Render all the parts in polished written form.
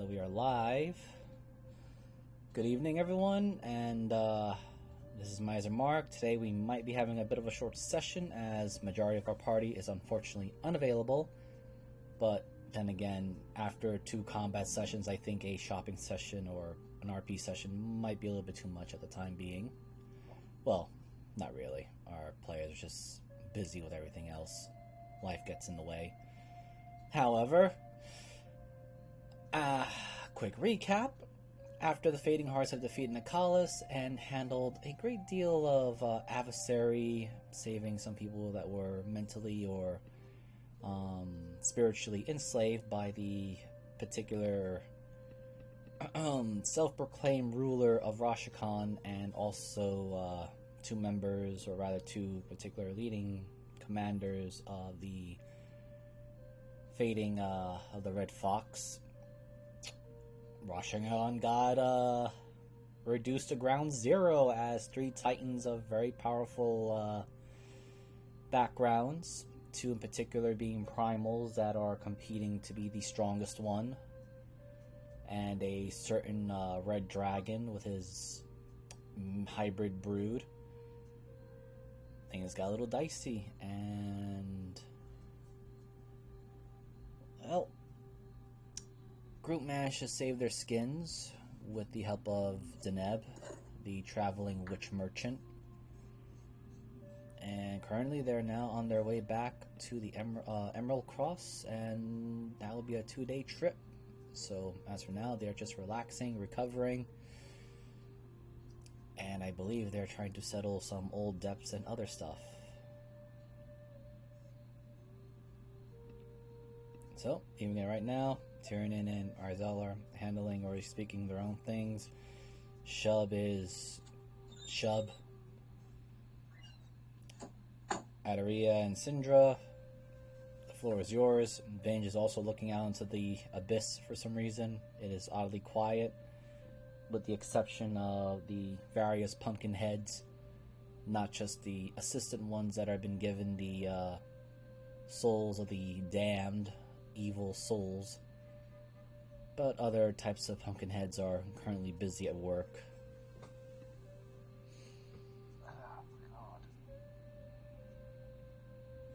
we are live. Good evening, everyone, and this is Miser Mark. Today we might be having a bit of a short session as majority of our party is unfortunately unavailable. But then again, after 2 combat sessions, I think a shopping session or an RP session might be a little bit too much at the time being. Well, not really. Our players are just busy with everything else. Life gets in the way. However, quick recap. After the Fading Hearts have defeated Nicalis and handled a great deal of adversary, saving some people that were mentally or spiritually enslaved by the particular self-proclaimed ruler of Rashakan, and also 2 members, or rather 2 particular leading commanders of the Fading of the Red Fox, Rashakan got reduced to ground zero as 3 titans of very powerful backgrounds, 2 in particular being primals that are competing to be the strongest one, and a certain red dragon with his hybrid brood. Things got a little dicey, and well, group managed to save their skins with the help of Deneb, the traveling witch merchant. And currently they're now on their way back to the Emerald Cross, and that will be a 2-day trip. So as for now, they're just relaxing, recovering, and I believe they're trying to settle some old debts and other stuff. So, even right now, Tyrion and Arzel are handling or speaking their own things. Shub is Shub. Adaria and Syndra, the floor is yours. Binge is also looking out into the abyss for some reason. It is oddly quiet, with the exception of the various pumpkin heads, not just the assistant ones that have been given the souls of the damned, evil souls, but other types of pumpkin heads are currently busy at work.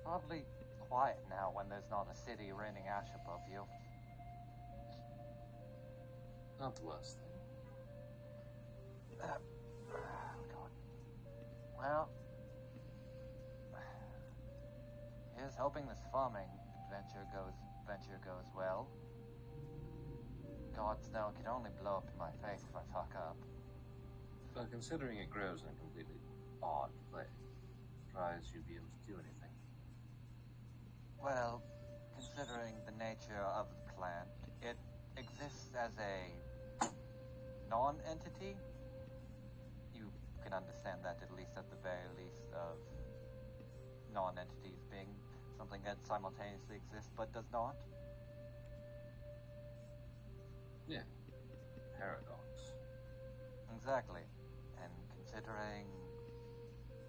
Oddly quiet now when there's not a city raining ash above you. Not the worst thing. God. Well, here's hoping this farming venture goes well. Gods know it can only blow up in my face if I fuck up. But considering it grows in a completely odd place, surprised you'd be able to do anything. Well, considering the nature of the plant, it exists as a non-entity. You can understand that, at least at the very least, of non-entities being something that simultaneously exists but does not. Yeah. Paradox. Exactly. And considering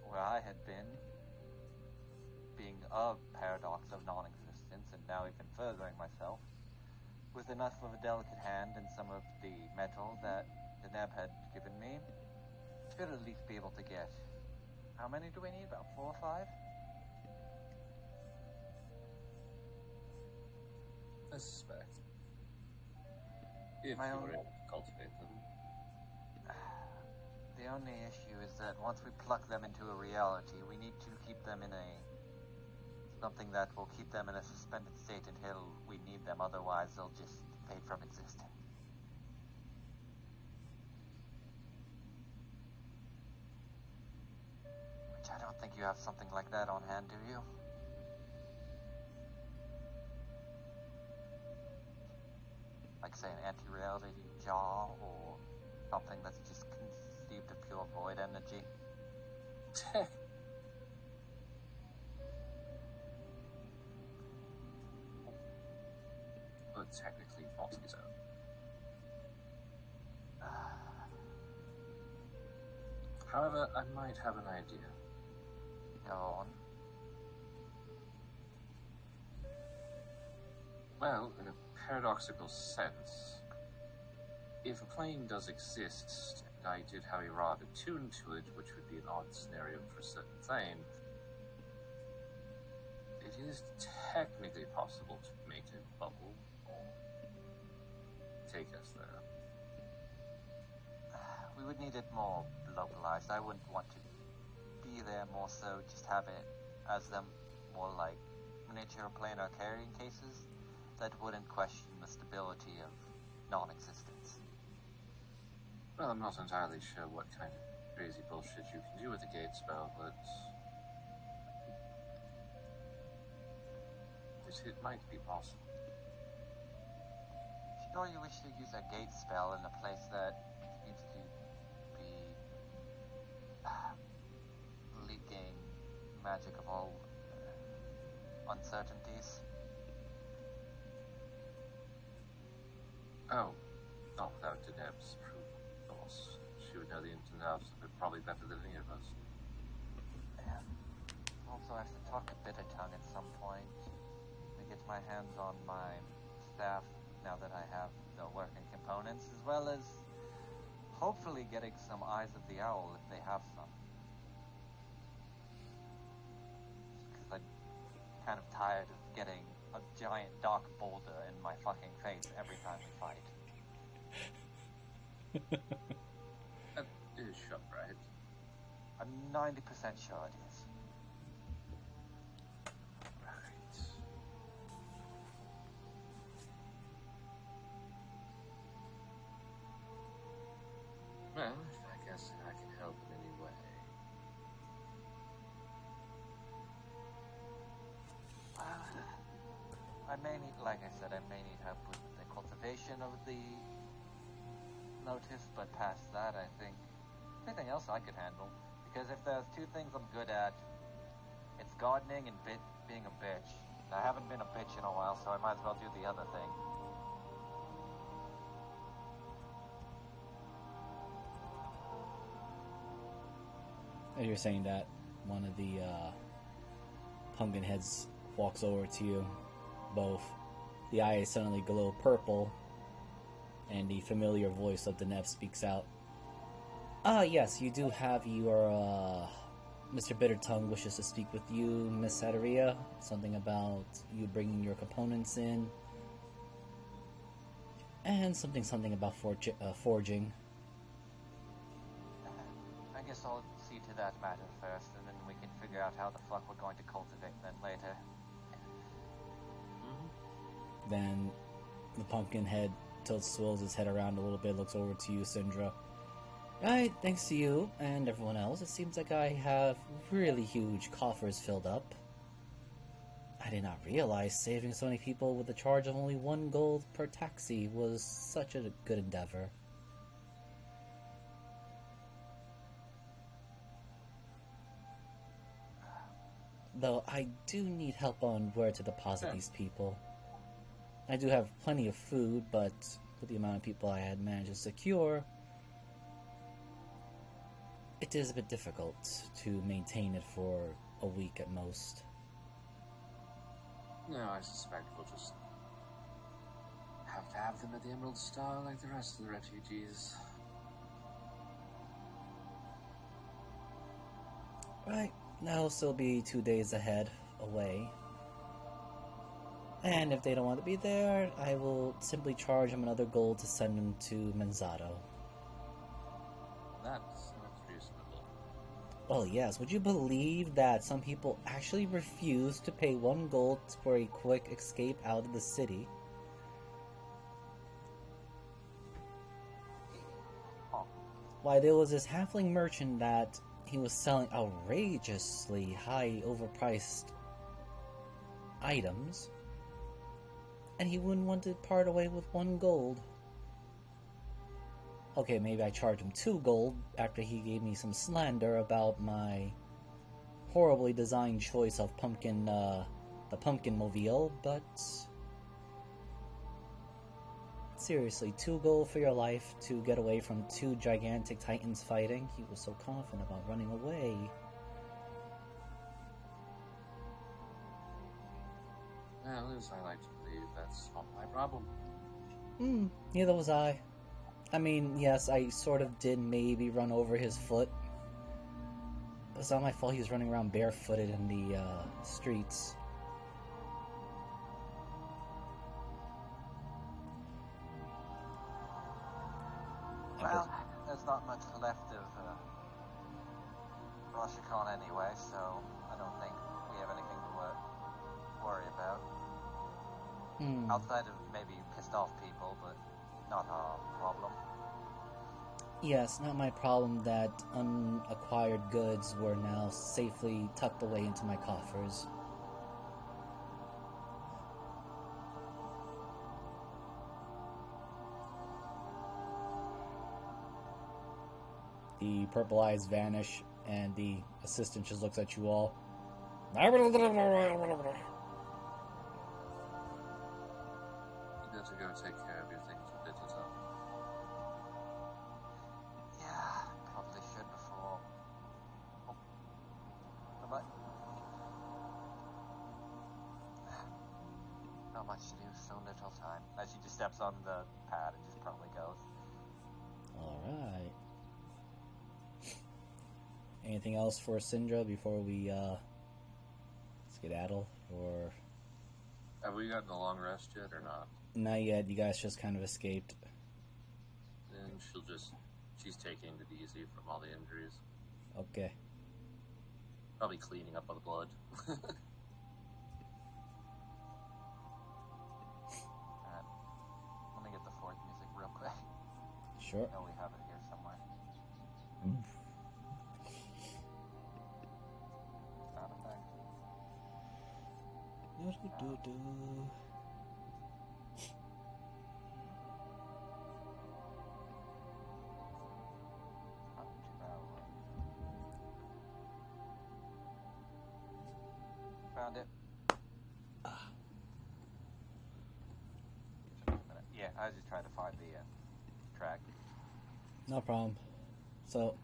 where I had been, being a paradox of non-existence, and now even furthering myself, with enough of a delicate hand and some of the metal that the Neb had given me, should at least be able to get... How many do we need? About 4 or 5? I suspect. If My you own... were able to cultivate them. The only issue is that once we pluck them into a reality, we need to keep them in something that will keep them in a suspended state until we need them, otherwise they'll just fade from existing. Which I don't think you have something like that on hand, do you? Like, say, an anti-reality jaw, or something that's just conceived of pure void energy? Well, technically not his own. However, I might have an idea. Go on. Well, in a paradoxical sense, if a plane does exist, and I did have a rod attuned to it, which would be an odd scenario for a certain plane, it is technically possible to make a bubble or take us there. We would need it more localized. I wouldn't want to be there more so, just have it as them more like miniature planar carrying cases that wouldn't question the stability of non-existence. Well, I'm not entirely sure what kind of crazy bullshit you can do with a gate spell, but it might be possible. Sure, you wish to use a gate spell in a place that seems to be leaking magic of all uncertainties. Oh, not without Deneb's approval, of course. She would know the ins and outs of it probably better than any of us. Yeah. Also, I have to talk to Bitter Tongue at some point to get my hands on my staff now that I have the working components, as well as hopefully getting some Eyes of the Owl if they have some. Because I'm kind of tired of getting a giant dark boulder in my fucking face every time we fight. That is sure, right? I'm 90% sure it is. Right. Well, I guess I can help in any way. I may need, like I said, I may need help with the cultivation of the notice, but past that, I think anything else I could handle. Because if there's two things I'm good at, it's gardening and being a bitch. And I haven't been a bitch in a while, so I might as well do the other thing. As you're saying that, one of the pumpkin heads walks over to you. Both the eyes suddenly glow purple, and the familiar voice of Deneb speaks out. Ah, yes, you do have your, Mr. Bittertongue wishes to speak with you, Miss Sateria. Something about you bringing your components in. And something about forging. I guess I'll see to that matter first, and then we can figure out how the fuck we're going to cultivate them later. Then the pumpkin head swirls his head around a little bit, looks over to you, Syndra. Right, thanks to you and everyone else, it seems like I have really huge coffers filled up. I did not realize saving so many people with a charge of only 1 gold per taxi was such a good endeavor. Though I do need help on where to deposit these people. I do have plenty of food, but with the amount of people I had managed to secure, it is a bit difficult to maintain it for a week at most. No, I suspect we'll just have to have them at the Emerald Star like the rest of the refugees. Right, that'll still be 2 days away. And if they don't want to be there, I will simply charge them another gold to send them to Menzato. That sounds reasonable. Well, yes. Would you believe that some people actually refuse to pay 1 gold for a quick escape out of the city? Why, there was this halfling merchant that he was selling outrageously high overpriced items, and he wouldn't want to part away with 1 gold. Okay, maybe I charged him 2 gold after he gave me some slander about my horribly designed choice of the pumpkin mobile, but seriously, 2 gold for your life to get away from 2 gigantic titans fighting? He was so confident about running away. Well, as I like to believe, that's not my problem. Neither was I. I mean, yes, I sort of did maybe run over his foot. It's not my fault he was running around barefooted in the streets. Well, there's not much left of Rashikon anyway, so I don't think we have anything to worry about. Outside of maybe pissed off people, but not a problem. Yes, not my problem that unacquired goods were now safely tucked away into my coffers. The purple eyes vanish, and the assistant just looks at you all. You got to go take care of your things a bit, is that? Yeah, probably should before. Oh. But not much to do, so little time. As she just steps on the pad and just probably goes. Alright. Anything else for Syndra before we skedaddle? Or Have we gotten a long rest yet or not? not yet, you guys just kind of escaped. Then she's taking it easy from all the injuries. Okay. Probably cleaning up all the blood. Alright. Let me get the fourth music real quick. Sure. I know we have it here somewhere. Sound effect. Not too bad. Found it. Yeah, I was just trying to find the track. No problem. So,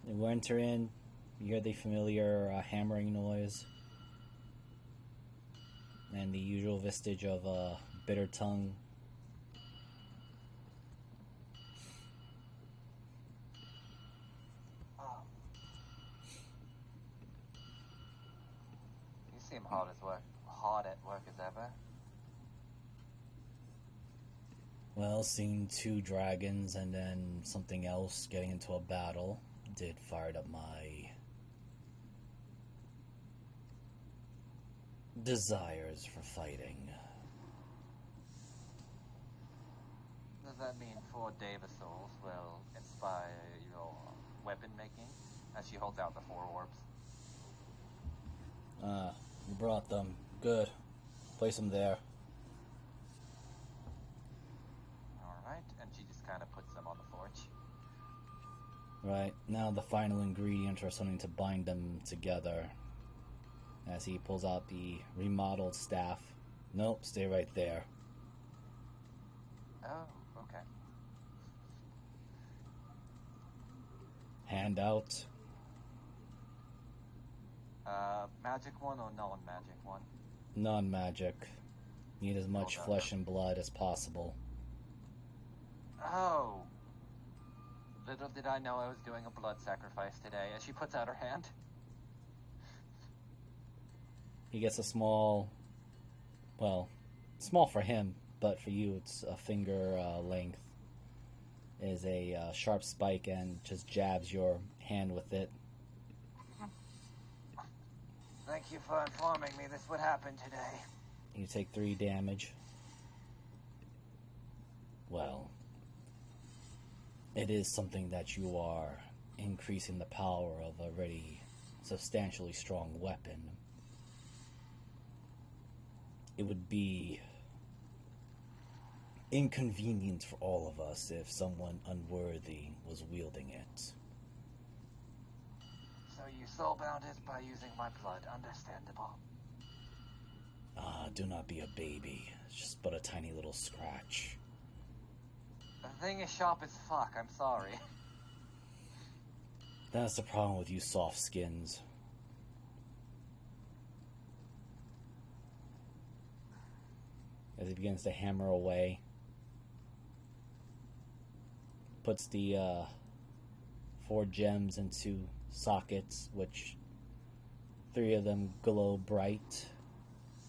you enter in, you hear the familiar hammering noise, and the usual vestige of a bitter tongue. Oh. You seem hard at work as ever. Well, seeing two dragons and then something else getting into a battle did fire up my desires for fighting. Does that mean 4 Davis souls will inspire your weapon making? As she holds out the 4 orbs. You brought them. Good. Place them there. Alright, and she just kind of puts them on the forge. Right, now the final ingredient or something to bind them together. As he pulls out the remodeled staff. Nope, stay right there. Oh, okay. Hand out. Magic one or non-magic one? Non-magic. Need as much Okay. flesh and blood as possible. Oh. Little did I know I was doing a blood sacrifice today, as she puts out her hand. He gets a small, well, small for him, but for you it's a finger length. Is a sharp spike and just jabs your hand with it. Thank you for informing me this would happen today. You take 3 damage. Well, it is something that you are increasing the power of a already substantially strong weapon. It would be inconvenient for all of us if someone unworthy was wielding it. So you soulbound it by using my blood. Understandable. Do not be a baby. It's just but a tiny little scratch. The thing is sharp as fuck, I'm sorry. That's the problem with you soft skins. As he begins to hammer away. puts the 4 gems into sockets, which 3 of them glow bright.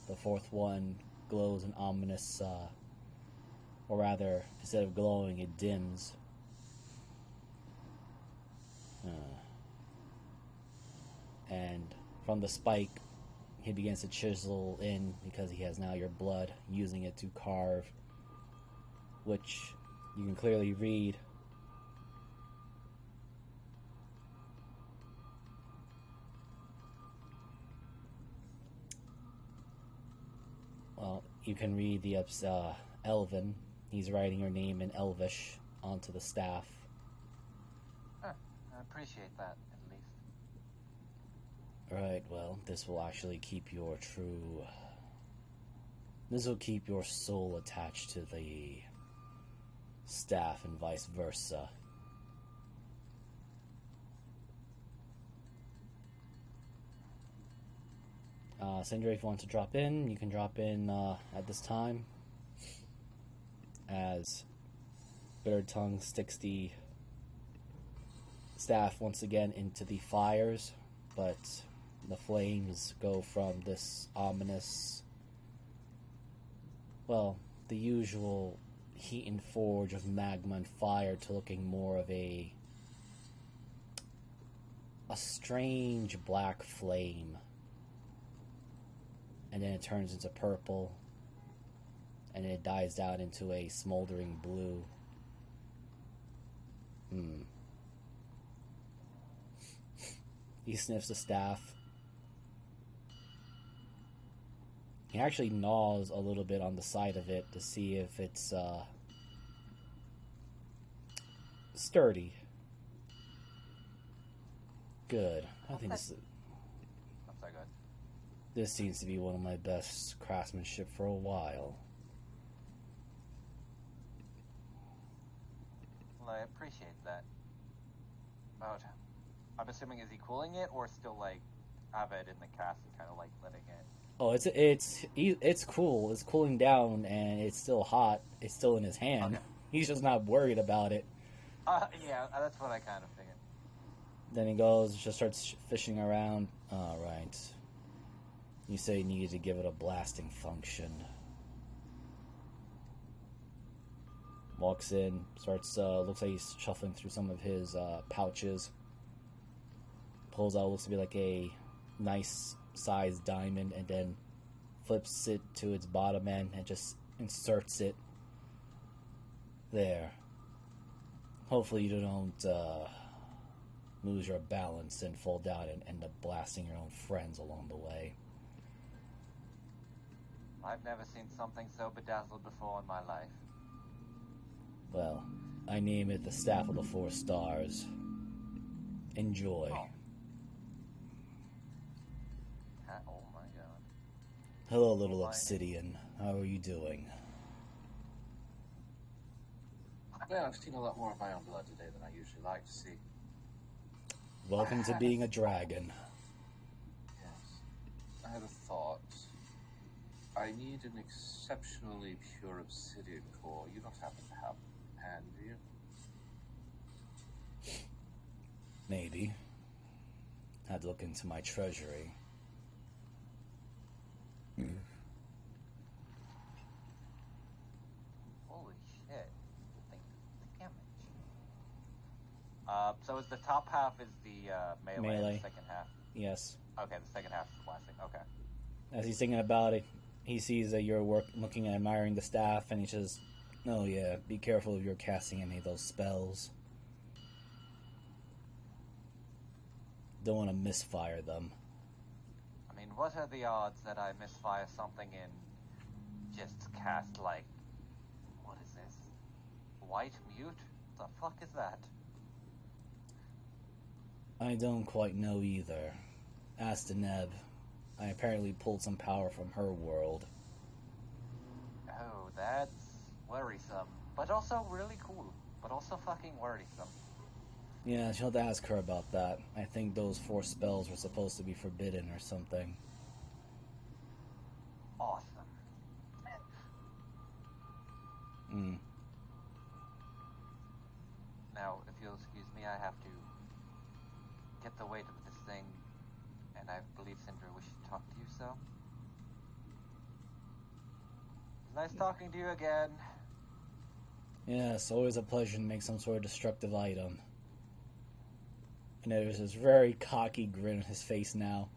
The 4th one glows an ominous, or rather, instead of glowing, it dims. And from the spike, he begins to chisel in, because he has now your blood, using it to carve, which you can clearly read. Well, you can read the Elven. He's writing your name in Elvish onto the staff. I appreciate that, at least. Right, well, this will actually keep your This will keep your soul attached to the staff and vice versa. Cinder, if you want to drop in, you can drop in at this time. As Bitter Tongue sticks the staff once again into the fires, but the flames go from this ominous, well, the usual heat and forge of magma and fire to looking more of a strange black flame. And then it turns into purple, and then it dies down into a smoldering blue. He sniffs the staff. He actually gnaws a little bit on the side of it to see if it's sturdy. Good. I think this is... Not so good. This seems to be one of my best craftsmanship for a while. Well, I appreciate that. But I'm assuming, is he cooling it, or still, like, have it in the cask and kind of, like, letting it... Oh, it's cool. It's cooling down, and it's still hot. It's still in his hand. Okay. He's just not worried about it. Yeah, that's what I kind of figured. Then he goes, just starts fishing around. All right. You say you needed to give it a blasting function. Walks in, starts, looks like he's shuffling through some of his pouches. Pulls out, looks to be like a nice sized diamond, and then flips it to its bottom end and just inserts it there. Hopefully you don't lose your balance and fall down and end up blasting your own friends along the way. I've never seen something so bedazzled before in my life. Well, I name it the Staff of the 4 Stars. Enjoy. Oh. Oh my god. Hello, little obsidian. How are you doing? Yeah, I've seen a lot more of my own blood today than I usually like to see. Welcome to being a dragon. Yes. I had a thought. I need an exceptionally pure obsidian core. You don't happen to have hand, do you? Maybe. Had to look into my treasury. Holy shit. Think the damage. So is the top half is the melee, and the second half? Yes. Okay, the second half is the blasting. Okay. As he's thinking about it, he sees that you're looking and admiring the staff, and he says, "Oh yeah, be careful if you're casting any of those spells. Don't want to misfire them." I mean, what are the odds that I misfire something in just cast, like, what is this? White mute? The fuck is that? I don't quite know either. Ask Deneb. I apparently pulled some power from her world. Oh, that's worrisome. But also really cool. But also fucking worrisome. Yeah, she'll have to ask her about that. I think those 4 spells were supposed to be forbidden or something. Awesome. you'll excuse me, I have to get the weight of this thing, and I believe Cinder wishes to talk to you, so. It's nice talking to you again. Yeah, it's always a pleasure to make some sort of destructive item. And there's this very cocky grin on his face now.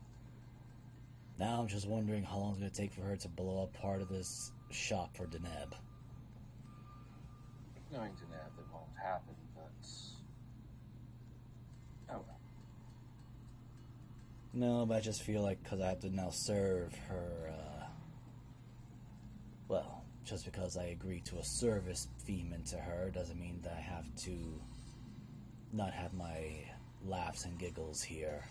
Now I'm just wondering how long it's going to take for her to blow up part of this shop for Deneb. Knowing Deneb, it won't happen, but... Oh well. No, but I just feel like because I have to now serve her, well, just because I agree to a service fee to her doesn't mean that I have to not have my laughs and giggles here.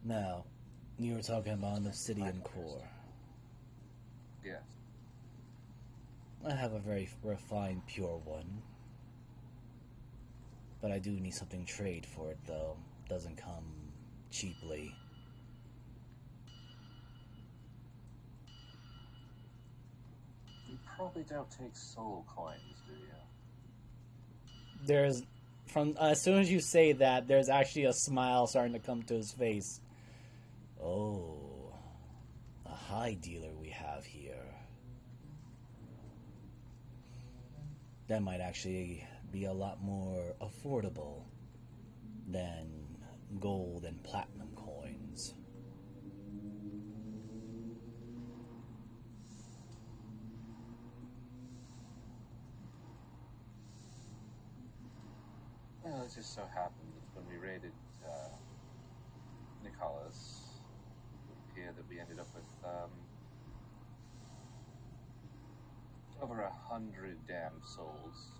Now, you were talking about an obsidian core. Yes. I have a very refined, pure one. But I do need something trade for it, though. Doesn't come cheaply. You probably don't take soul coins, do you? There's... From as soon as you say that, there's actually a smile starting to come to his face. Oh, a high dealer we have here. That might actually be a lot more affordable than gold and platinum coins. Well, it just so happened that when we raided Nicholas, it appeared that we ended up with over 100 damned souls.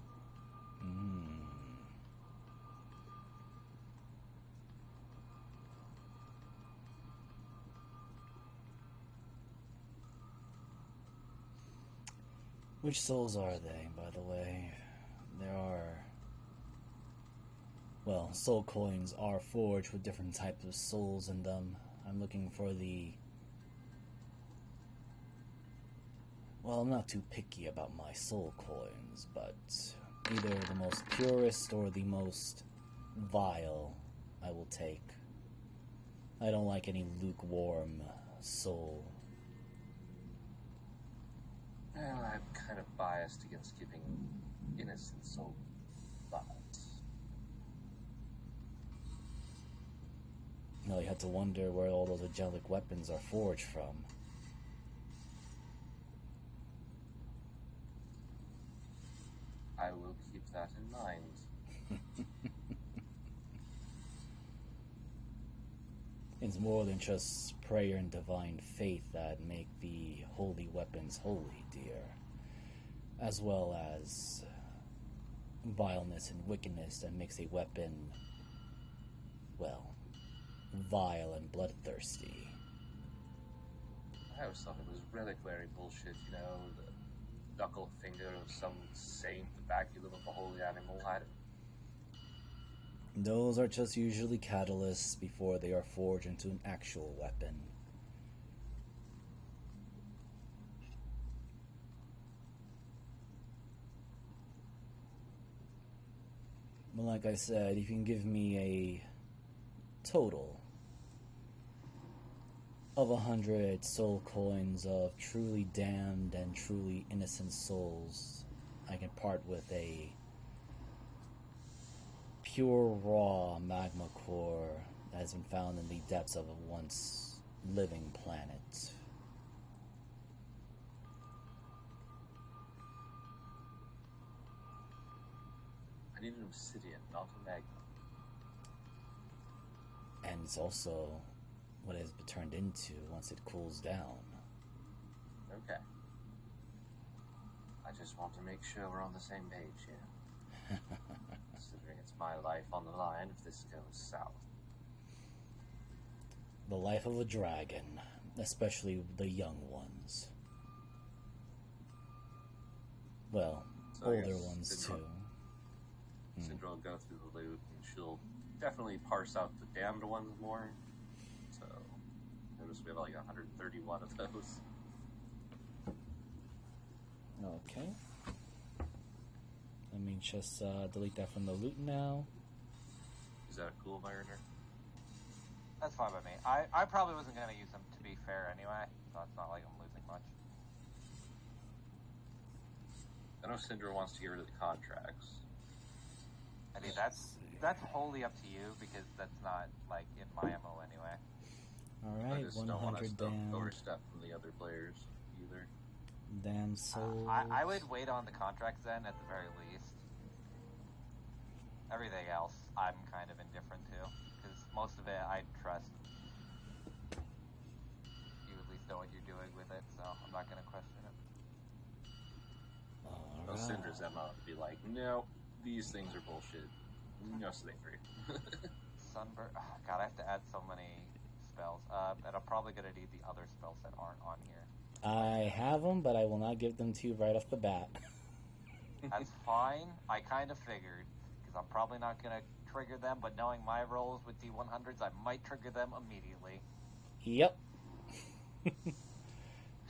Which souls are they, by the way? There are... Well, soul coins are forged with different types of souls in them. I'm looking for the... Well, I'm not too picky about my soul coins, but either the most purest or the most vile I will take. I don't like any lukewarm soul. Well, I'm kind of biased against giving innocent soul, but... No, you have to wonder where all those angelic weapons are forged from. I will keep that in mind. It's more than just prayer and divine faith that make the holy weapons holy, dear. As well as vileness and wickedness that makes a weapon, well, vile and bloodthirsty. I always thought it was reliquary bullshit, you know, the knuckle finger of some saint, the baculum of a holy animal. Those are just usually catalysts before they are forged into an actual weapon. But like I said, you can give me a total of 100 soul coins of truly damned and truly innocent souls, I can part with a pure raw magma core that has been found in the depths of a once living planet. I need an obsidian, not a magma. And it's also what it has been turned into once it cools down. Okay. I just want to make sure we're on the same page here. Considering it's my life on the line if this goes south. The life of a dragon, especially the young ones. Well, So older ones too. Syndra will go through the loot and she'll definitely parse out the damned ones more noticed we have like 131 of those. Okay. Let me just delete that from the loot now. Is that cool, Mariner? That's fine by me. I probably wasn't going to use them, to be fair, anyway, so it's not like I'm losing much. I know Syndra wants to get rid of the contracts. I mean, that's wholly up to you, because that's not, like, in my MO anyway. Alright, I just don't want 100 to down. overstep from the other players, either. Damn souls. I would wait on the contracts then, at the very least. Everything else, I'm kind of indifferent to, because most of it I trust. You at least know what you're doing with it, so I'm not going to question it. Well, Syndra's MO would be like, no, these things are bullshit. No, stay free. Sunburn. Oh, God, I have to add so many spells. And I'm probably going to need the other spells that aren't on here. I have them, but I will not give them to you right off the bat. That's fine. I kind of figured, because I'm probably not going to trigger them, but knowing my rolls with D100s, I might trigger them immediately. Yep.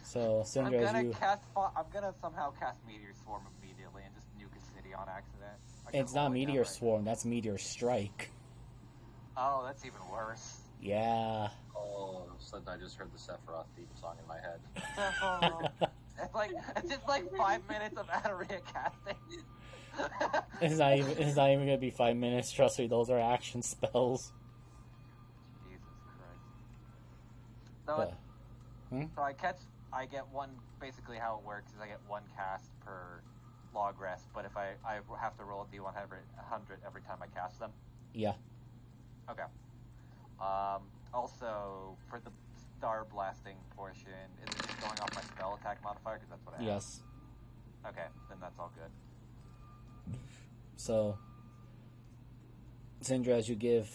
So, Syndra, as you... I'm gonna somehow cast Meteor Swarm immediately and just nuke a city on accident. It's not Meteor Swarm, that's Meteor Strike. Oh, that's even worse. Yeah. Oh, sudden I just heard the Sephiroth theme song in my head. It's just like 5 minutes of Adaria casting. It's not even gonna be 5 minutes, trust me, those are action spells. Jesus Christ. So I get one, basically how it works is I get one cast per log rest, but if I have to roll a D100 every time I cast them? Yeah. Okay. Also, for the star blasting portion, is it just going off my spell attack modifier? Because that's what I have. Yes. Okay, then that's all good. So, Syndra, as you give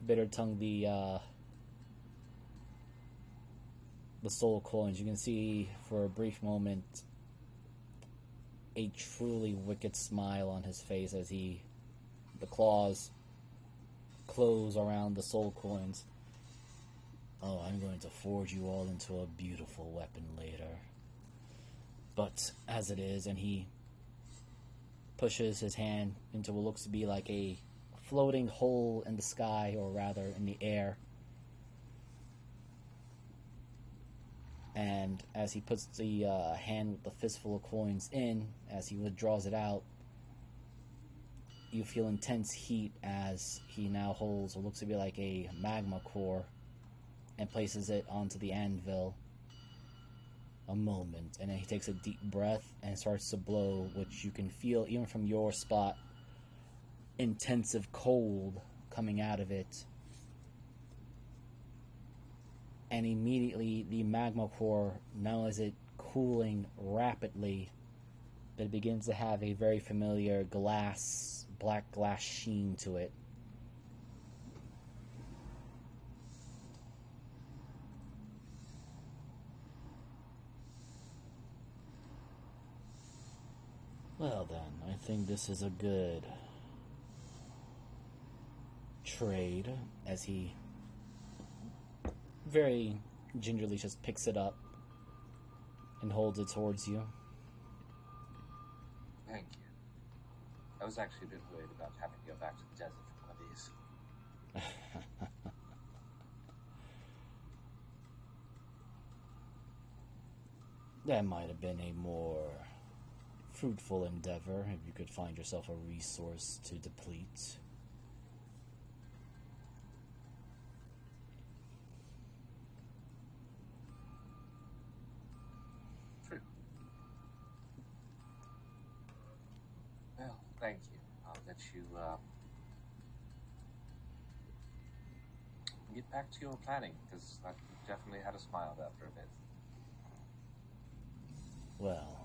Bitter Tongue the soul coins, you can see for a brief moment a truly wicked smile on his face as the claws close around the soul coins. Oh, I'm going to forge you all into a beautiful weapon later. But as it is, and he pushes his hand into what looks to be like a floating hole in the sky, or rather in the air. And as he puts the hand with the fistful of coins in, as he withdraws it out, you feel intense heat as he now holds what looks to be like a magma core and places it onto the anvil. A moment, and then he takes a deep breath and starts to blow, which you can feel even from your spot, intensive cold coming out of it. And immediately the magma core, not only is it cooling rapidly, but it begins to have a very familiar black glass sheen to it. Well then, I think this is a good trade, as he very gingerly just picks it up and holds it towards you. Thank you. I was actually a bit worried about having to go back to the desert for one of these. That might have been a more fruitful endeavor if you could find yourself a resource to deplete. True. Well, thank you. I'll let you get back to your planning, because I definitely had a smile after a bit. Well,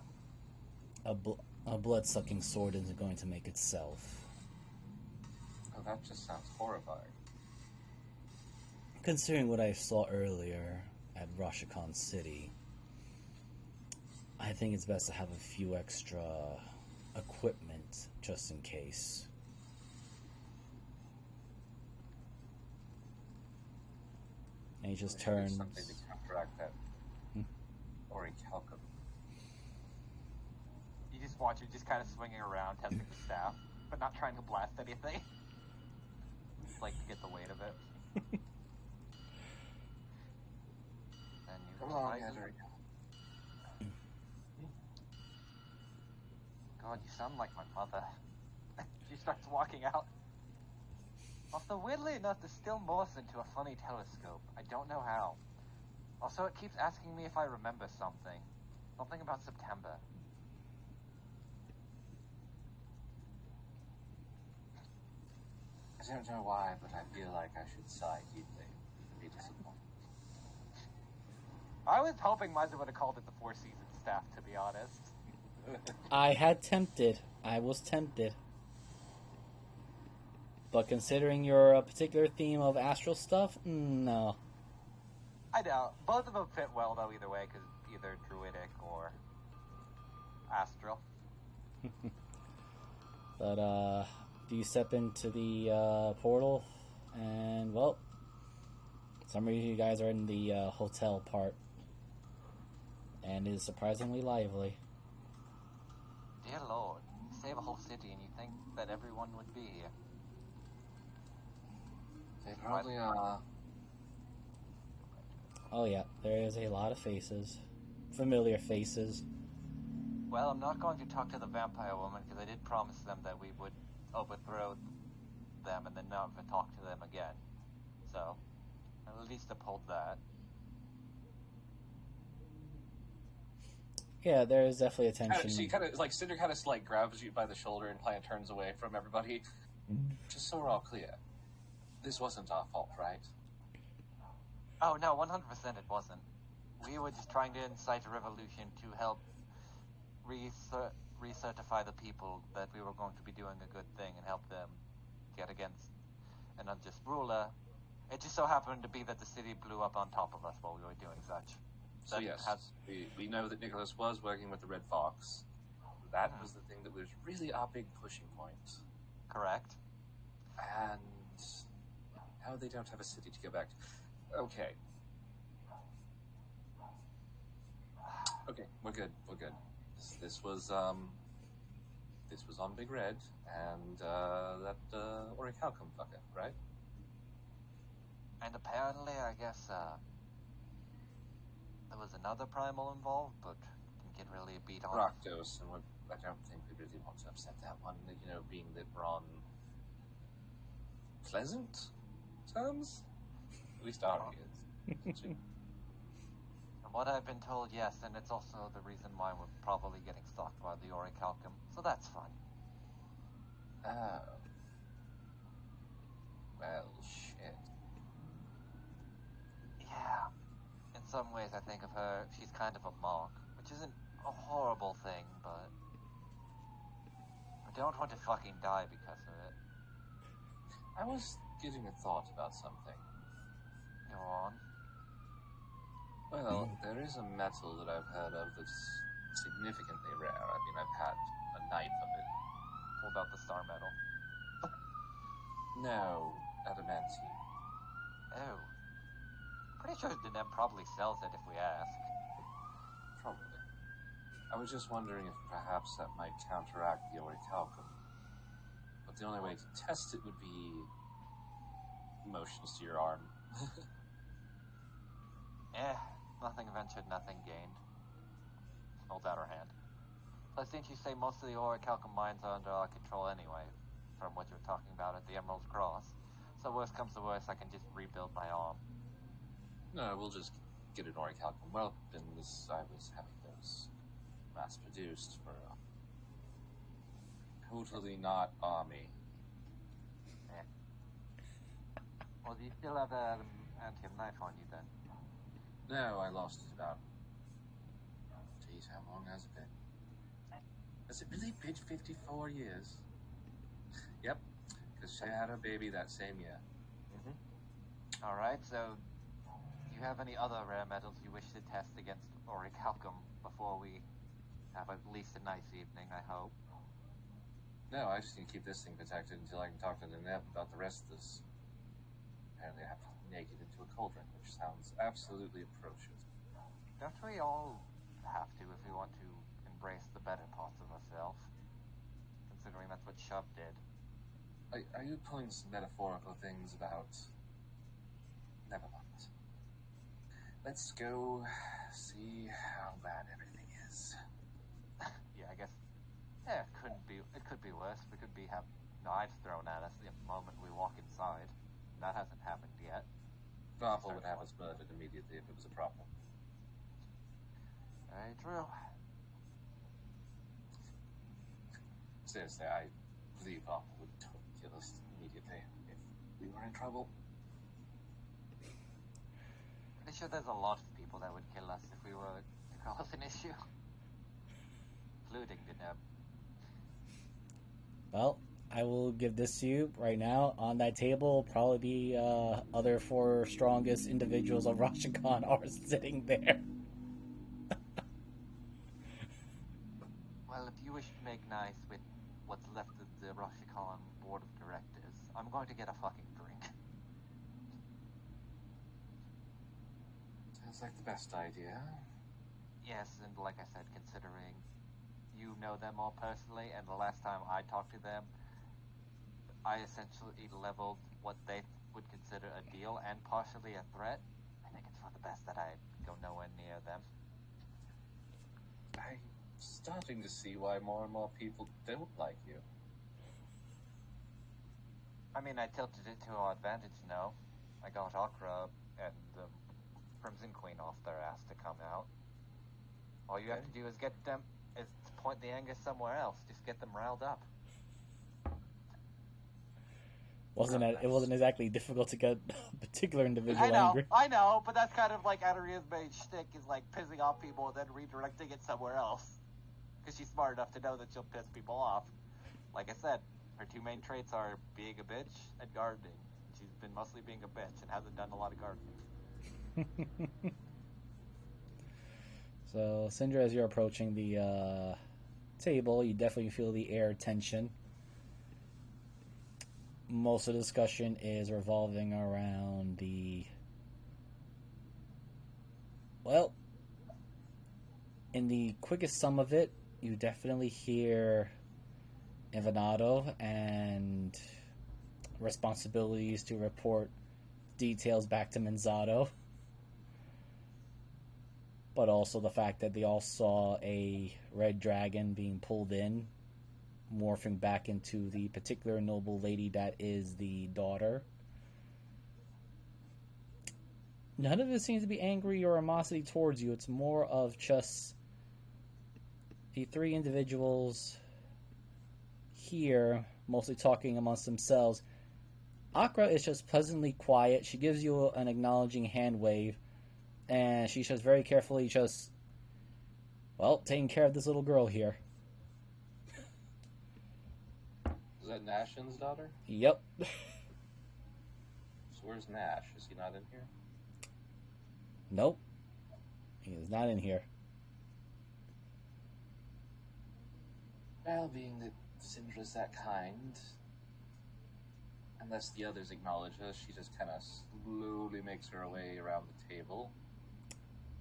a blood-sucking sword isn't going to make itself. Oh, that just sounds horrifying. Considering what I saw earlier at Rashakan City, I think it's best to have a few extra equipment just in case. And he just Maybe turns. something to counteract that orichalcum. You just watch it just kind of swinging around, testing the staff, but not trying to blast anything. Just like to get the weight of it. And you Come along, decide- Henry. God, you sound like my mother. She starts walking out. Also, weirdly enough, this still morphs into a funny telescope. I don't know how. Also, it keeps asking me if I remember something. Something about September. I don't know why, but I feel like I should sigh deeply and be disappointed. I was hoping Miser would have called it the Four Seasons staff, to be honest. I had tempted. I was tempted. But considering your particular theme of astral stuff, no. I know. Both of them fit well, though, either way, because either druidic or astral. But, do you step into the portal? And, well, some of you guys are in the hotel part. And it is surprisingly lively. Dear Lord, you save a whole city and you think that everyone would be here. They probably are. Oh yeah, there is a lot of faces. Familiar faces. Well, I'm not going to talk to the vampire woman because I did promise them that we would overthrow them and then not talk to them again. So, at least uphold that. Yeah, there is definitely a tension. She kind of, like, Cinder kind of, like, grabs you by the shoulder and kind of turns away from everybody. Just so we're all clear. This wasn't our fault, right? Oh, no, 100% it wasn't. We were just trying to incite a revolution to help recertify the people that we were going to be doing a good thing and help them get against an unjust ruler. It just so happened to be that the city blew up on top of us while we were doing such. So yes, we know that Nicholas was working with the Red Fox. That was the thing that was really our big pushing point. Correct. And now they don't have a city to go back to. Okay. Okay, we're good. We're good. This was on Big Red and that orichalcum fucker, right? And apparently, I guess, there was another primal involved, but didn't get really a beat on. Rakdos, and I don't think we really want to upset that one, you know, being that we're on pleasant terms? At least Ari is. From what I've been told, yes, and it's also the reason why we're probably getting stalked by the orichalcum, so that's fun. Oh. Well, shit. Yeah. In some ways, I think of her, she's kind of a mark, which isn't a horrible thing, but I don't want to fucking die because of it. I was getting a thought about something. Go on. Well, there is a metal that I've heard of that's significantly rare. I mean, I've had a knife of it. Pulled out the star metal. No, adamantine. Oh. Pretty sure Denem probably sells it if we ask. Probably. I was just wondering if perhaps that might counteract the orichalcum. But the only way to test it would be motions to your arm. Nothing ventured, nothing gained. Hold out her hand. Plus, didn't you say most of the orichalcum mines are under our control anyway, from what you were talking about at the Emerald Cross? So worst comes to worst, I can just rebuild my arm. No, we'll just get an orichalcum weapons. I was having those mass-produced for totally not army. Well, do you still have an antium knife on you then? No, I lost it about... Geez, how long has it been? Has it really been 54 years? Yep, because she had her baby that same year. Alright, so do you have any other rare metals you wish to test against orichalcum before we have at least a nice evening, I hope? No, I just need to keep this thing protected until I can talk to the Neb about the rest of this. Apparently I have to naked into a cauldron, which sounds absolutely atrocious. Don't we all have to if we want to embrace the better parts of ourselves? Considering that's what Shub did. Are you pulling some metaphorical things about... Never mind. Let's go see how bad everything is. Yeah, I guess. Yeah, it could be worse. We could have knives thrown at us the moment we walk inside. That hasn't happened yet. Varpal would have us murdered immediately if it was a problem. Very true. Seriously, I believe Varpal would kill us immediately if we were in trouble. Pretty sure there's a lot of people that would kill us if we were to cause an issue. Including Deneb. Well, I will give this to you right now. On that table will probably be other 4 strongest individuals of Rashikan are sitting there. Well, if you wish to make nice with what's left of the Rashikan board of directors, I'm going to get a fucking drink. Sounds like the best idea. Yes, and like I said, considering you know them all personally, and the last time I talked to them, I essentially leveled what they would consider a deal and partially a threat. I think it's for the best that I go nowhere near them. I'm starting to see why more and more people don't like you. I mean, I tilted it to our advantage, no. I got Akra and the Crimson Queen off their ass to come out. All you have to do is point the anger somewhere else. Just get them riled up. It wasn't exactly difficult to get a particular individual angry. I know, but that's kind of like Adaria's main shtick, is like pissing off people and then redirecting it somewhere else. Because she's smart enough to know that she'll piss people off. Like I said, her 2 main traits are being a bitch and gardening. She's been mostly being a bitch and hasn't done a lot of gardening. So, Syndra, as you're approaching the table, you definitely feel the air tension. Most of the discussion is revolving around in the quickest sum of it, you definitely hear Invenado and responsibilities to report details back to Menzato. But also the fact that they all saw a red dragon being pulled in, morphing back into the particular noble lady that is the daughter. None of it seems to be angry or animosity towards you. It's more of just the 3 individuals here, mostly talking amongst themselves. Akra is just pleasantly quiet. She gives you an acknowledging hand wave, and she's just very carefully taking care of this little girl here. Is that Nashin's daughter? Yep. So where's Nash? Is he not in here? Nope. He is not in here. Well, being that Syndra's that kind, unless the others acknowledge her, she just kind of slowly makes her way around the table.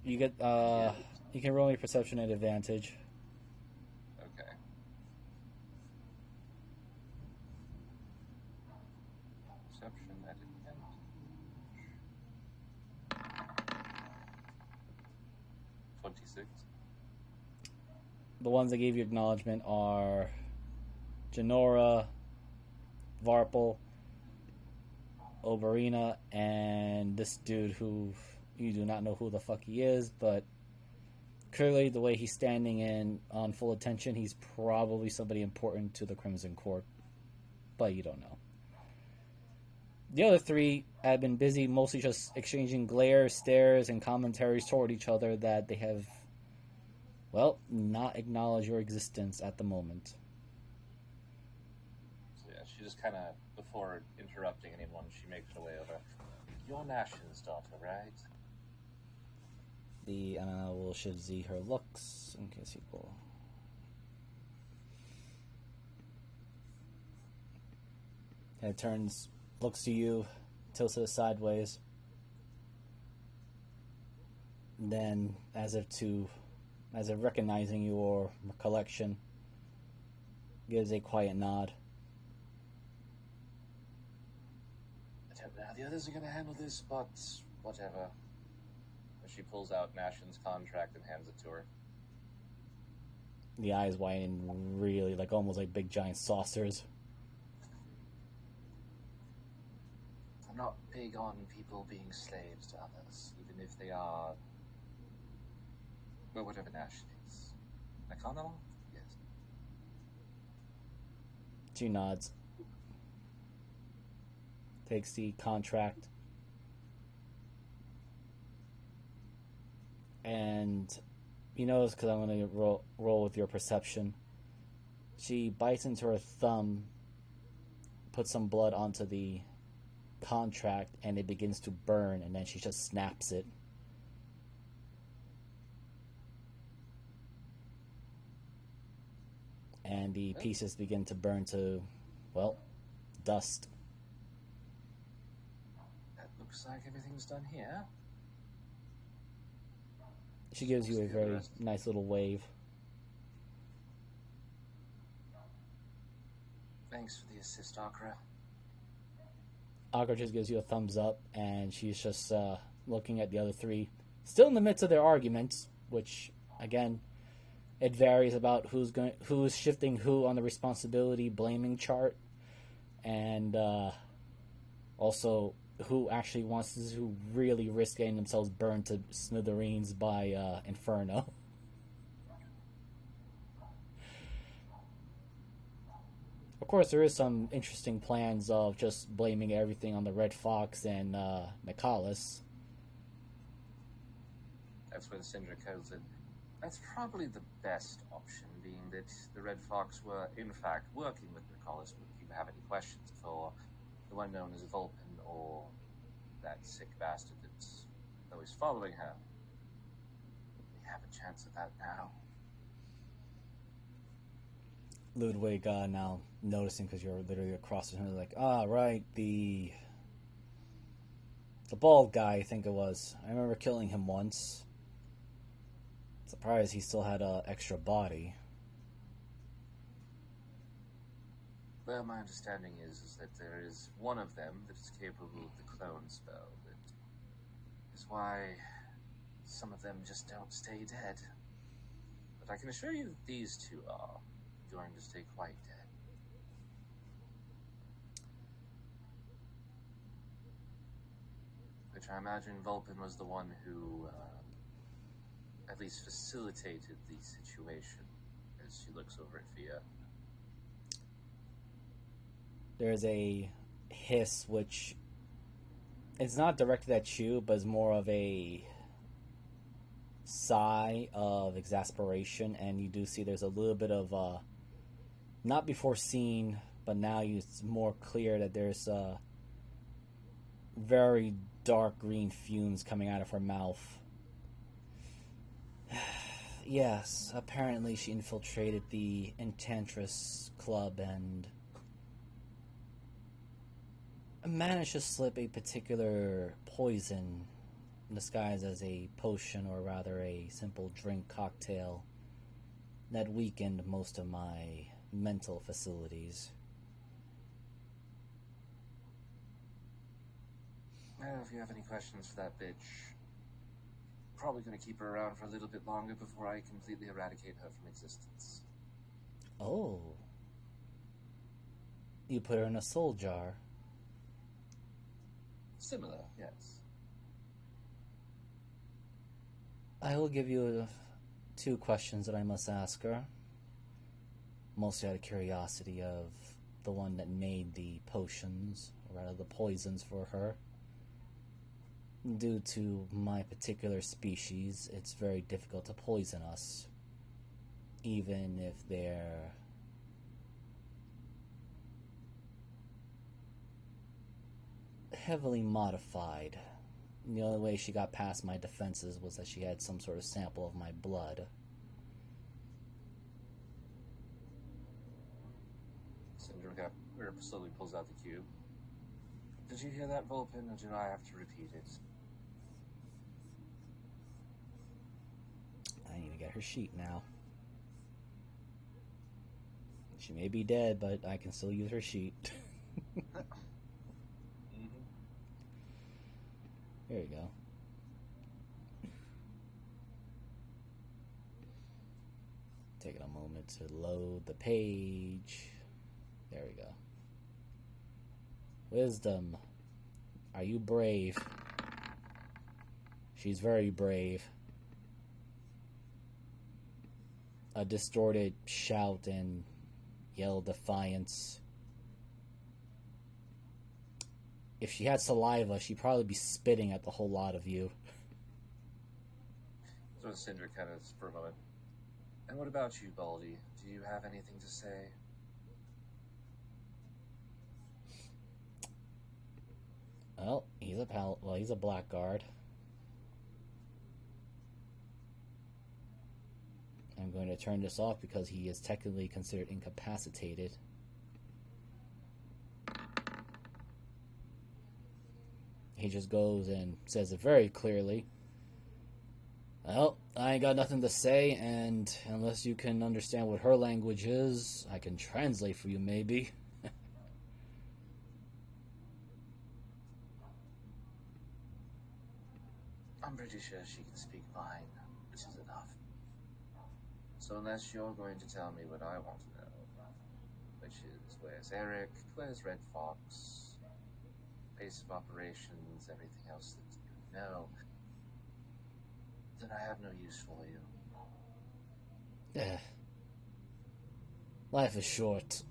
You get, you can roll me perception at advantage. Okay. Perception at advantage. 26. The ones that gave you acknowledgement are Janora, Varpal, Oberina, and this dude who you do not know who the fuck he is, but clearly the way he's standing in on full attention, he's probably somebody important to the Crimson Court, but you don't know. The other 3 have been busy mostly just exchanging glares, stares, and commentaries toward each other that they have, not acknowledged your existence at the moment. So yeah, she just kind of, before interrupting anyone, she makes her way over. You're Nashin's daughter, right? And I will should see her looks in case people. And it turns, looks to you, tilts it sideways. Then, as if recognizing your recollection, gives a quiet nod. I don't know how the others are going to handle this, but whatever. She pulls out Nashin's contract and hands it to her. The eyes widen really, like almost like big giant saucers. I'm not big on people being slaves to others, even if they are, well, whatever Nash is. Econo? Yes. She nods. Takes the contract. And you notice, because I'm going to roll with your perception, she bites into her thumb, puts some blood onto the contract, and it begins to burn, and then she just snaps it. And the pieces begin to burn to, well, dust. That looks like everything's done here. She gives you a very nice little wave. Thanks for the assist, Akra. Akra just gives you a thumbs up, and she's just looking at the other three, still in the midst of their arguments, which, again, it varies about who's shifting who on the responsibility blaming chart, and also who actually wants to really risk getting themselves burned to smithereens by Inferno. Of course, there is some interesting plans of just blaming everything on the Red Fox and Nicholas. That's where the Syndra comes in. That's probably the best option, being that the Red Fox were, in fact, working with Nicholas. But if you have any questions for the one known as Vulpin or that sick bastard that's always following her, we have a chance at that now. Ludwig now noticing, because you're literally across from him, like, right, the bald guy, I think it was. I remember killing him once. Surprised he still had an extra body. Well, my understanding is that there is one of them that is capable of the clone spell. That is why some of them just don't stay dead. But I can assure you that these two are going to stay quite dead. Which I imagine Vulpin was the one who at least facilitated the situation, as she looks over at Fia. There's a hiss, which it's not directed at you, but is more of a sigh of exasperation, and you do see there's a little bit of not before seen, but now it's more clear that there's very dark green fumes coming out of her mouth. Yes, apparently she infiltrated the Enchantress Club and managed to slip a particular poison disguised as a potion, or rather a simple drink cocktail, that weakened most of my mental facilities. Well, if you have any questions for that bitch, probably going to keep her around for a little bit longer before I completely eradicate her from existence. Oh. You put her in a soul jar. Similar, yes. I will give you 2 questions that I must ask her. Mostly out of curiosity of the one that made the potions, or rather the poisons for her. Due to my particular species, it's very difficult to poison us, even if they're heavily modified. The only way she got past my defenses was that she had some sort of sample of my blood. Syndra slowly pulls out the cube. Did you hear that, Vulpin, or did I have to repeat it? her sheet now. She may be dead, but I can still use her sheet. There you go. Taking a moment to load the page. There we go. Wisdom. Are you brave? She's very brave. A distorted shout and yell defiance. If she had saliva, she'd probably be spitting at the whole lot of you. So Cinder kind of for a moment. And what about you, Baldy? Do you have anything to say? Well, he's a blackguard. I'm going to turn this off because he is technically considered incapacitated. He just goes and says it very clearly. Well, I ain't got nothing to say, and unless you can understand what her language is, I can translate for you, maybe. I'm pretty sure she can speak mine, which is enough. So unless you're going to tell me what I want to know, which is where's Eric, where's Red Fox, base of operations, everything else that you know, then I have no use for you. Yeah. Life is short.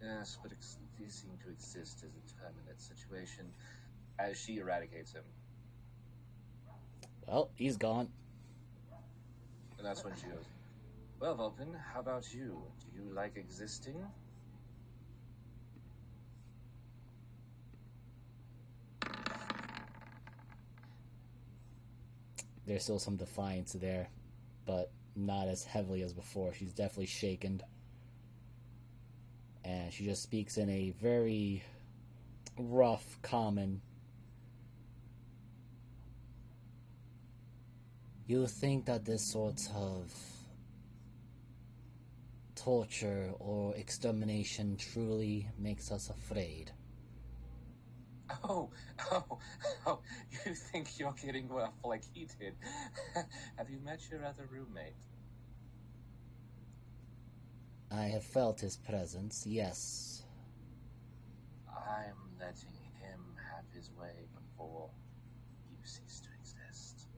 Yes, but these seem to exist as a permanent situation as she eradicates him. Well, he's gone. And that's when she goes, well, Vulcan, how about you? Do you like existing? There's still some defiance there, but not as heavily as before. She's definitely shaken. And she just speaks in a very rough, common. You think that this sort of torture or extermination truly makes us afraid? Oh, you think you're getting rough like he did. Have you met your other roommate? I have felt his presence, yes. I'm letting him have his way before you cease to exist.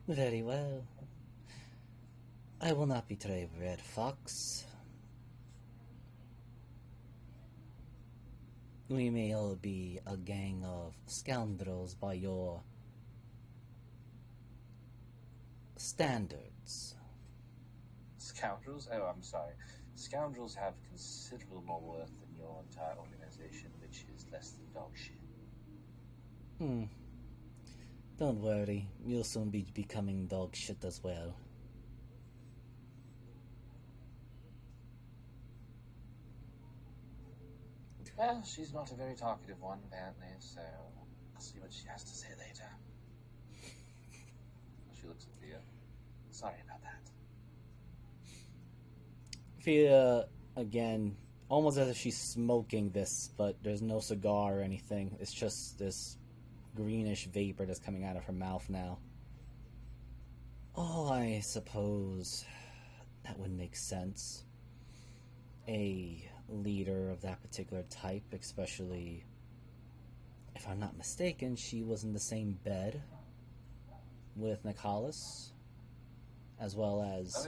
Very well. I will not betray Red Fox. We may all be a gang of scoundrels by your standards. Scoundrels? Oh, I'm sorry. Scoundrels have considerable more worth than your entire organization, which is less than dog shit. Don't worry, you'll soon be becoming dog shit as well. Well, she's not a very talkative one, apparently, so I'll see what she has to say later. She looks at Thea. Sorry about that. Thea, again, almost as if she's smoking this, but there's no cigar or anything. It's just this greenish vapor that's coming out of her mouth now. Oh, I suppose that would make sense. A leader of that particular type, especially, if I'm not mistaken, she was in the same bed with Nicholas, as well as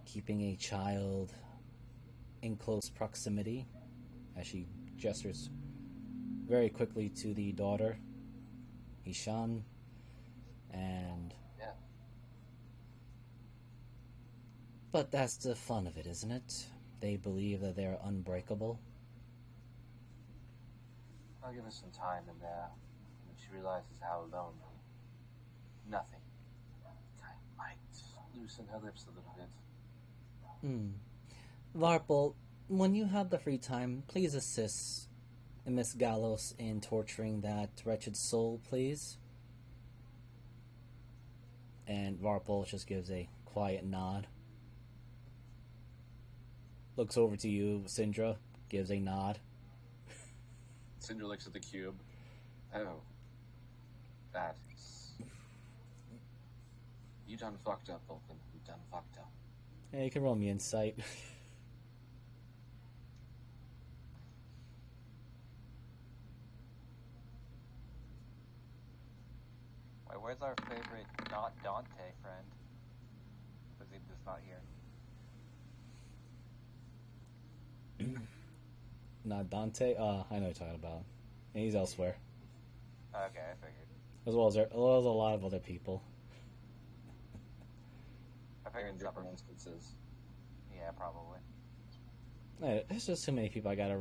keeping a child in close proximity, as she gestures very quickly to the daughter, Ishan, and... Yeah. But that's the fun of it, isn't it? They believe that they're unbreakable. I'll give her some time in there when she realizes how alone nothing might loosen her lips a little bit. Varpal, when you have the free time, please assist Miss Gallos in torturing that wretched soul, please. And Varpal just gives a quiet nod. Looks over to you, Syndra, gives a nod. Cinder looks at the cube. Oh. That is... You done fucked up, Vulcan. You done fucked up. Yeah, you can roll me insight. Wait, where's our favorite not Dante friend? Because he's just not here. Not Dante? I know what you're talking about. And he's elsewhere. Okay, I figured. As well as a lot of other people. I They're in figured different something. instances. Yeah, probably. There's just too many people I gotta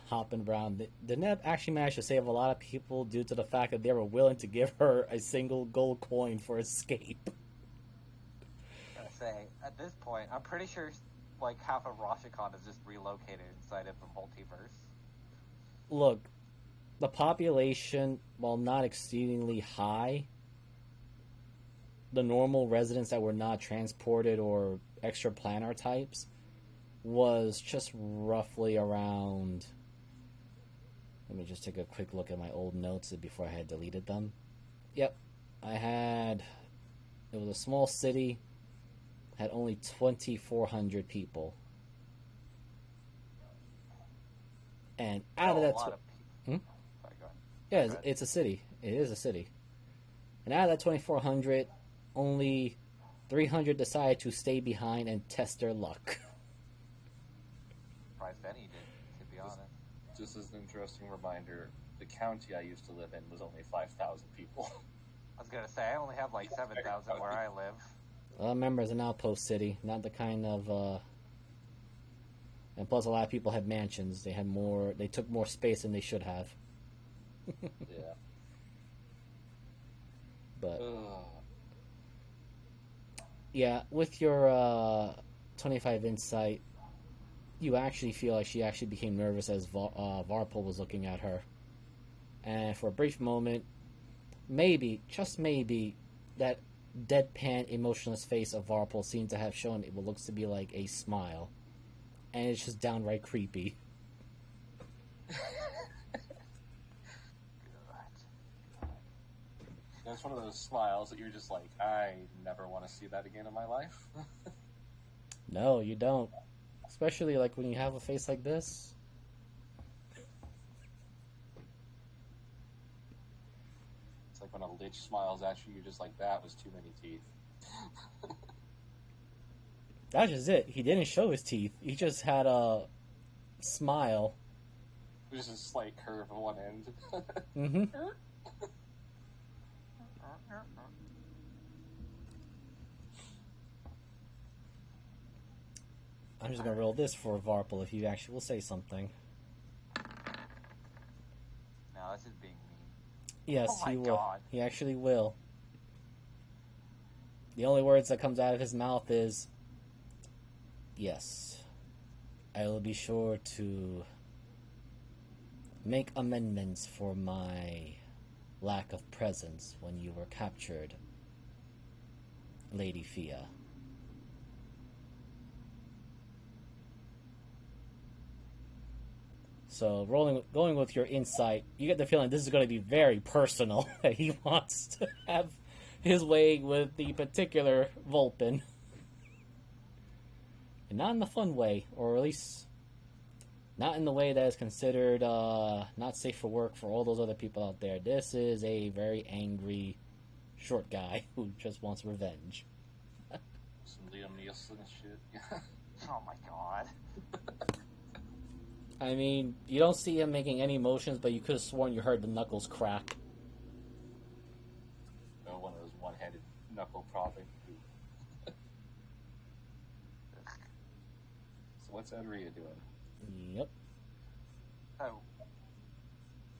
hopping around. The Neb actually managed to save a lot of people due to the fact that they were willing to give her a single gold coin for escape. I was gonna say, at this point, I'm pretty sure like half of Rashikon is just relocated inside of the multiverse. Look, the population, while not exceedingly high, the normal residents that were not transported or extra planar types was just roughly around. Let me just take a quick look at my old notes before I had deleted them. Yep, it was a small city, had only 2,400 people. And out of that, a lot of people. Sorry, go ahead. yeah, it's a city. It is a city. And out of that 2,400, only 300 decided to stay behind and test their luck. Surprised any did, to be honest. Just as an interesting reminder, the county I used to live in was only 5,000 people. I was gonna say, I only have like 7,000 where I live. Remember, it's an outpost city, not the kind of. And plus, a lot of people had mansions. They took more space than they should have. Yeah. But yeah, with your 25 insight, you actually feel like she actually became nervous as Varpal was looking at her. And for a brief moment, maybe, just maybe, that deadpan, emotionless face of Varpal seemed to have shown what looks to be like a smile. And it's just downright creepy. It's one of those smiles that you're just like, I never want to see that again in my life. No, you don't. Especially like when you have a face like this. It's like when a lich smiles at you, you're just like, that was too many teeth. That's just it. He didn't show his teeth. He just had a smile. It was just a slight curve on one end. Mm-hmm. I'm just gonna roll this for Varpal if you actually will say something. No, this is being mean. Yes, Oh my he will. God. He actually will. The only words that comes out of his mouth is, yes, I will be sure to make amendments for my lack of presence when you were captured, Lady Fia. So, going with your insight, you get the feeling this is going to be very personal. That he wants to have his way with the particular Vulpin. And not in the fun way, or at least not in the way that is considered not safe for work for all those other people out there. This is a very angry, short guy who just wants revenge. Some Liam Neeson shit. Oh my god. I mean, you don't see him making any motions, but you could have sworn you heard the knuckles crack. Oh, one of those one-handed knuckle propping. So what's Enria doing? Yep. So,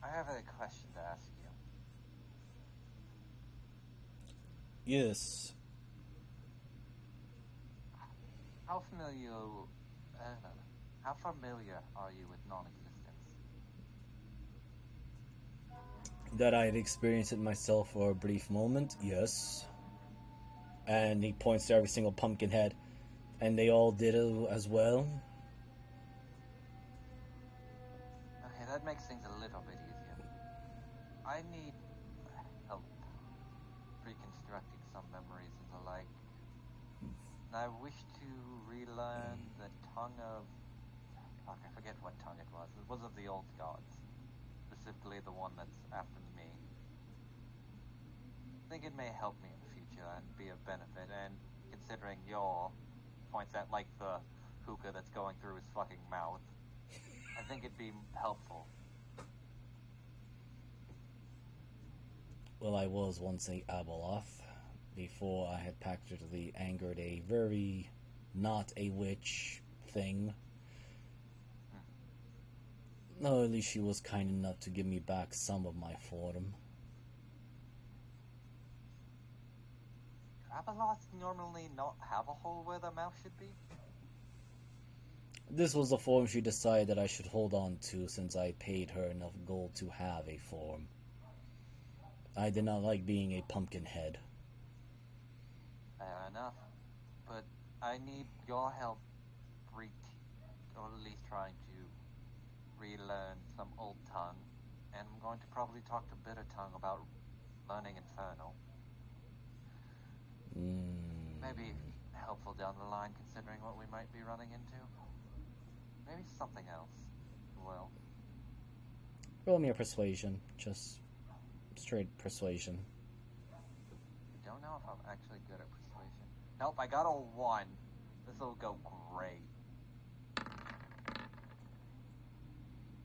I have a question to ask you. Yes. How familiar How familiar are you with non-existence? That I had experienced it myself for a brief moment, yes. And he points to every single pumpkin head. And they all did it as well. Okay, that makes things a little bit easier. I need help reconstructing some memories and the like. And I wish to relearn the tongue of... Fuck, I forget what tongue it was. It was of the old gods. Specifically the one that's after me. I think it may help me in the future and be of benefit, and considering your points at, like, the hookah that's going through his fucking mouth, I think it'd be helpful. Well, I was once a Abeloth, before I had practically angered a very not a witch thing. No, at least she was kind enough to give me back some of my form. Abeloths normally not have a hole where their mouth should be? This was the form she decided that I should hold on to since I paid her enough gold to have a form. I did not like being a pumpkin head. Fair enough. But I need your help or at least trying to relearn some old tongue. And I'm going to probably talk to Bitter Tongue about learning Infernal. Maybe helpful down the line considering what we might be running into. Maybe something else. Well. Roll me a persuasion. Just straight persuasion. I don't know if I'm actually good at persuasion. Nope, I got a 1. This'll go great.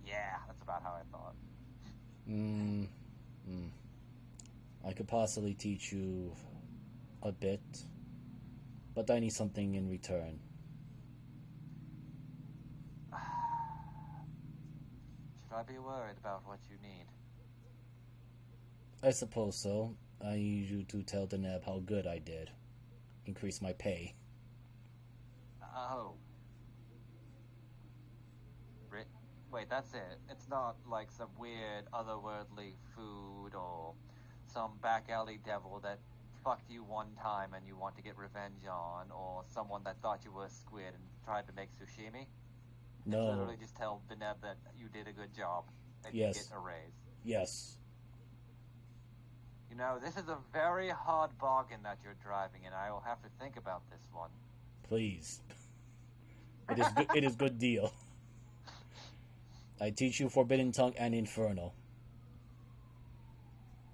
Yeah, that's about how I thought. I could possibly teach you a bit, but I need something in return. Should I be worried about what you need? I suppose so. I need you to tell Deneb how good I did. Increase my pay. Oh. Wait, that's it. It's not like some weird otherworldly food or some back alley devil that fucked you one time and you want to get revenge on, or someone that thought you were a squid and tried to make sushimi. No. It's literally just tell Deneb that you did a good job and you get a raise. Yes. You know, this is a very hard bargain that you're driving, and I will have to think about this one. Please. It is good. It is good deal. I teach you Forbidden Tongue and Infernal.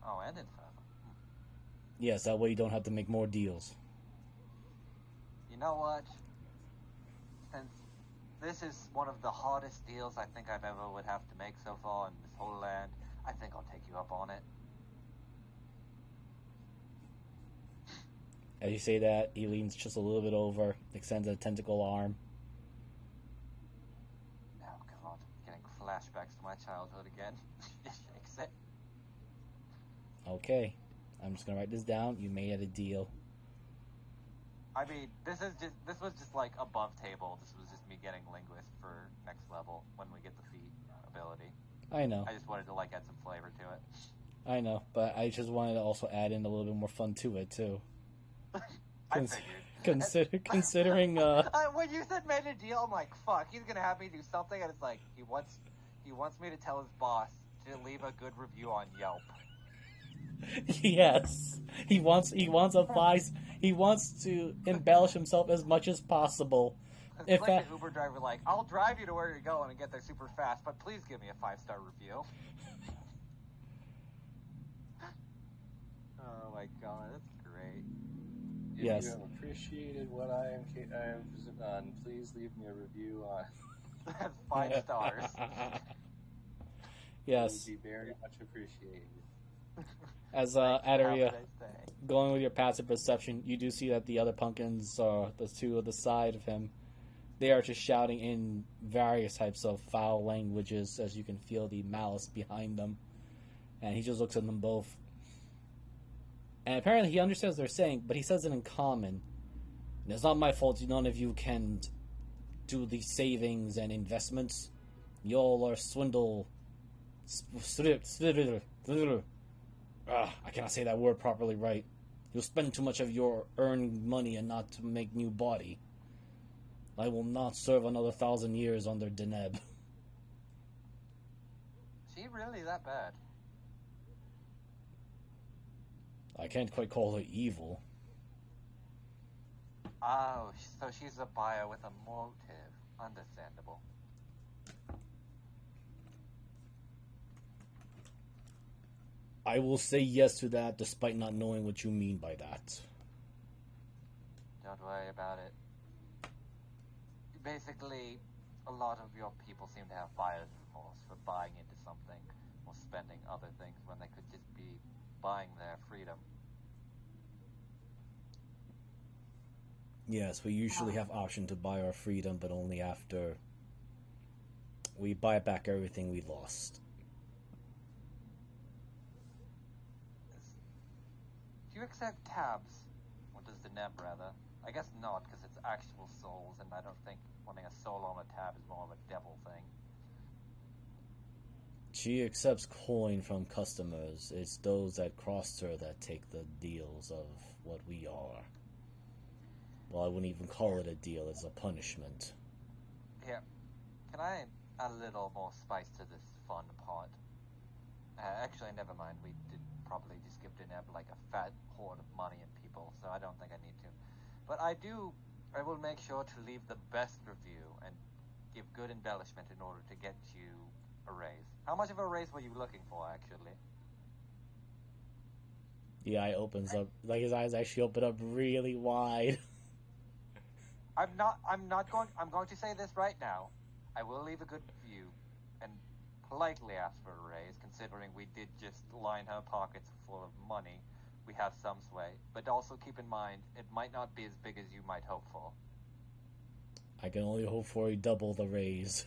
Oh, and Infernal. Yes, that way you don't have to make more deals. You know what? Since this is one of the hardest deals I think I've ever would have to make so far in this whole land, I think I'll take you up on it. As you say that, he leans just a little bit over, extends a tentacle arm. Oh god, getting flashbacks to my childhood again. It shakes it. Okay, I'm just gonna write this down. You made it a deal. I mean, this was just like above table. This was just me getting linguist for next level when we get the feat ability. I know. I just wanted to like add some flavor to it. I know, but I just wanted to also add in a little bit more fun to it too. I figured. Considering when you said made a deal, I'm like, fuck, he's gonna have me do something, and it's like he wants me to tell his boss to leave a good review on Yelp. Yes, he wants to embellish himself as much as possible. It's like the Uber driver, like, I'll drive you to where you're going and get there super fast, but please give me a 5-star review. Oh my god, that's great. If yes. you have appreciated what I am on, please leave me a review on. That's 5 stars. Yes. It would be very much appreciated. As Adaria, going with your passive perception, you do see that the other pumpkins, the two on the side of him, they are just shouting in various types of foul languages, as you can feel the malice behind them. And he just looks at them both. And apparently he understands what they're saying, but he says it in common. And it's not my fault none of you can to the savings and investments. Y'all are I cannot say that word properly right. You'll spend too much of your earned money and not to make new body. I will not serve another 1,000 years under Deneb. Is she really that bad? I can't quite call her evil. Oh, so she's a buyer with a motive. Understandable. I will say yes to that despite not knowing what you mean by that. Don't worry about it. Basically, a lot of your people seem to have buyer's remorse for buying into something or spending other things when they could just be buying their freedom. Yes, we usually have option to buy our freedom, but only after we buy back everything we lost. Do you accept tabs? Or does the neb, rather? I guess not, because it's actual souls, and I don't think wanting a soul on a tab is more of a devil thing. She accepts coin from customers. It's those that crossed her that take the deals of what we are. Well, I wouldn't even call it a deal, it's a punishment. Here, can I add a little more spice to this fun part? Actually, never mind, we did probably just skip Deneb like a fat hoard of money and people, so I don't think I need to. But I will make sure to leave the best review and give good embellishment in order to get you a raise. How much of a raise were you looking for, actually? The eye opens up, like his eyes actually open up really wide. I'm going to say this right now. I will leave a good review and politely ask for a raise, considering we did just line her pockets full of money. We have some sway, but also keep in mind, it might not be as big as you might hope for. I can only hope for a double the raise.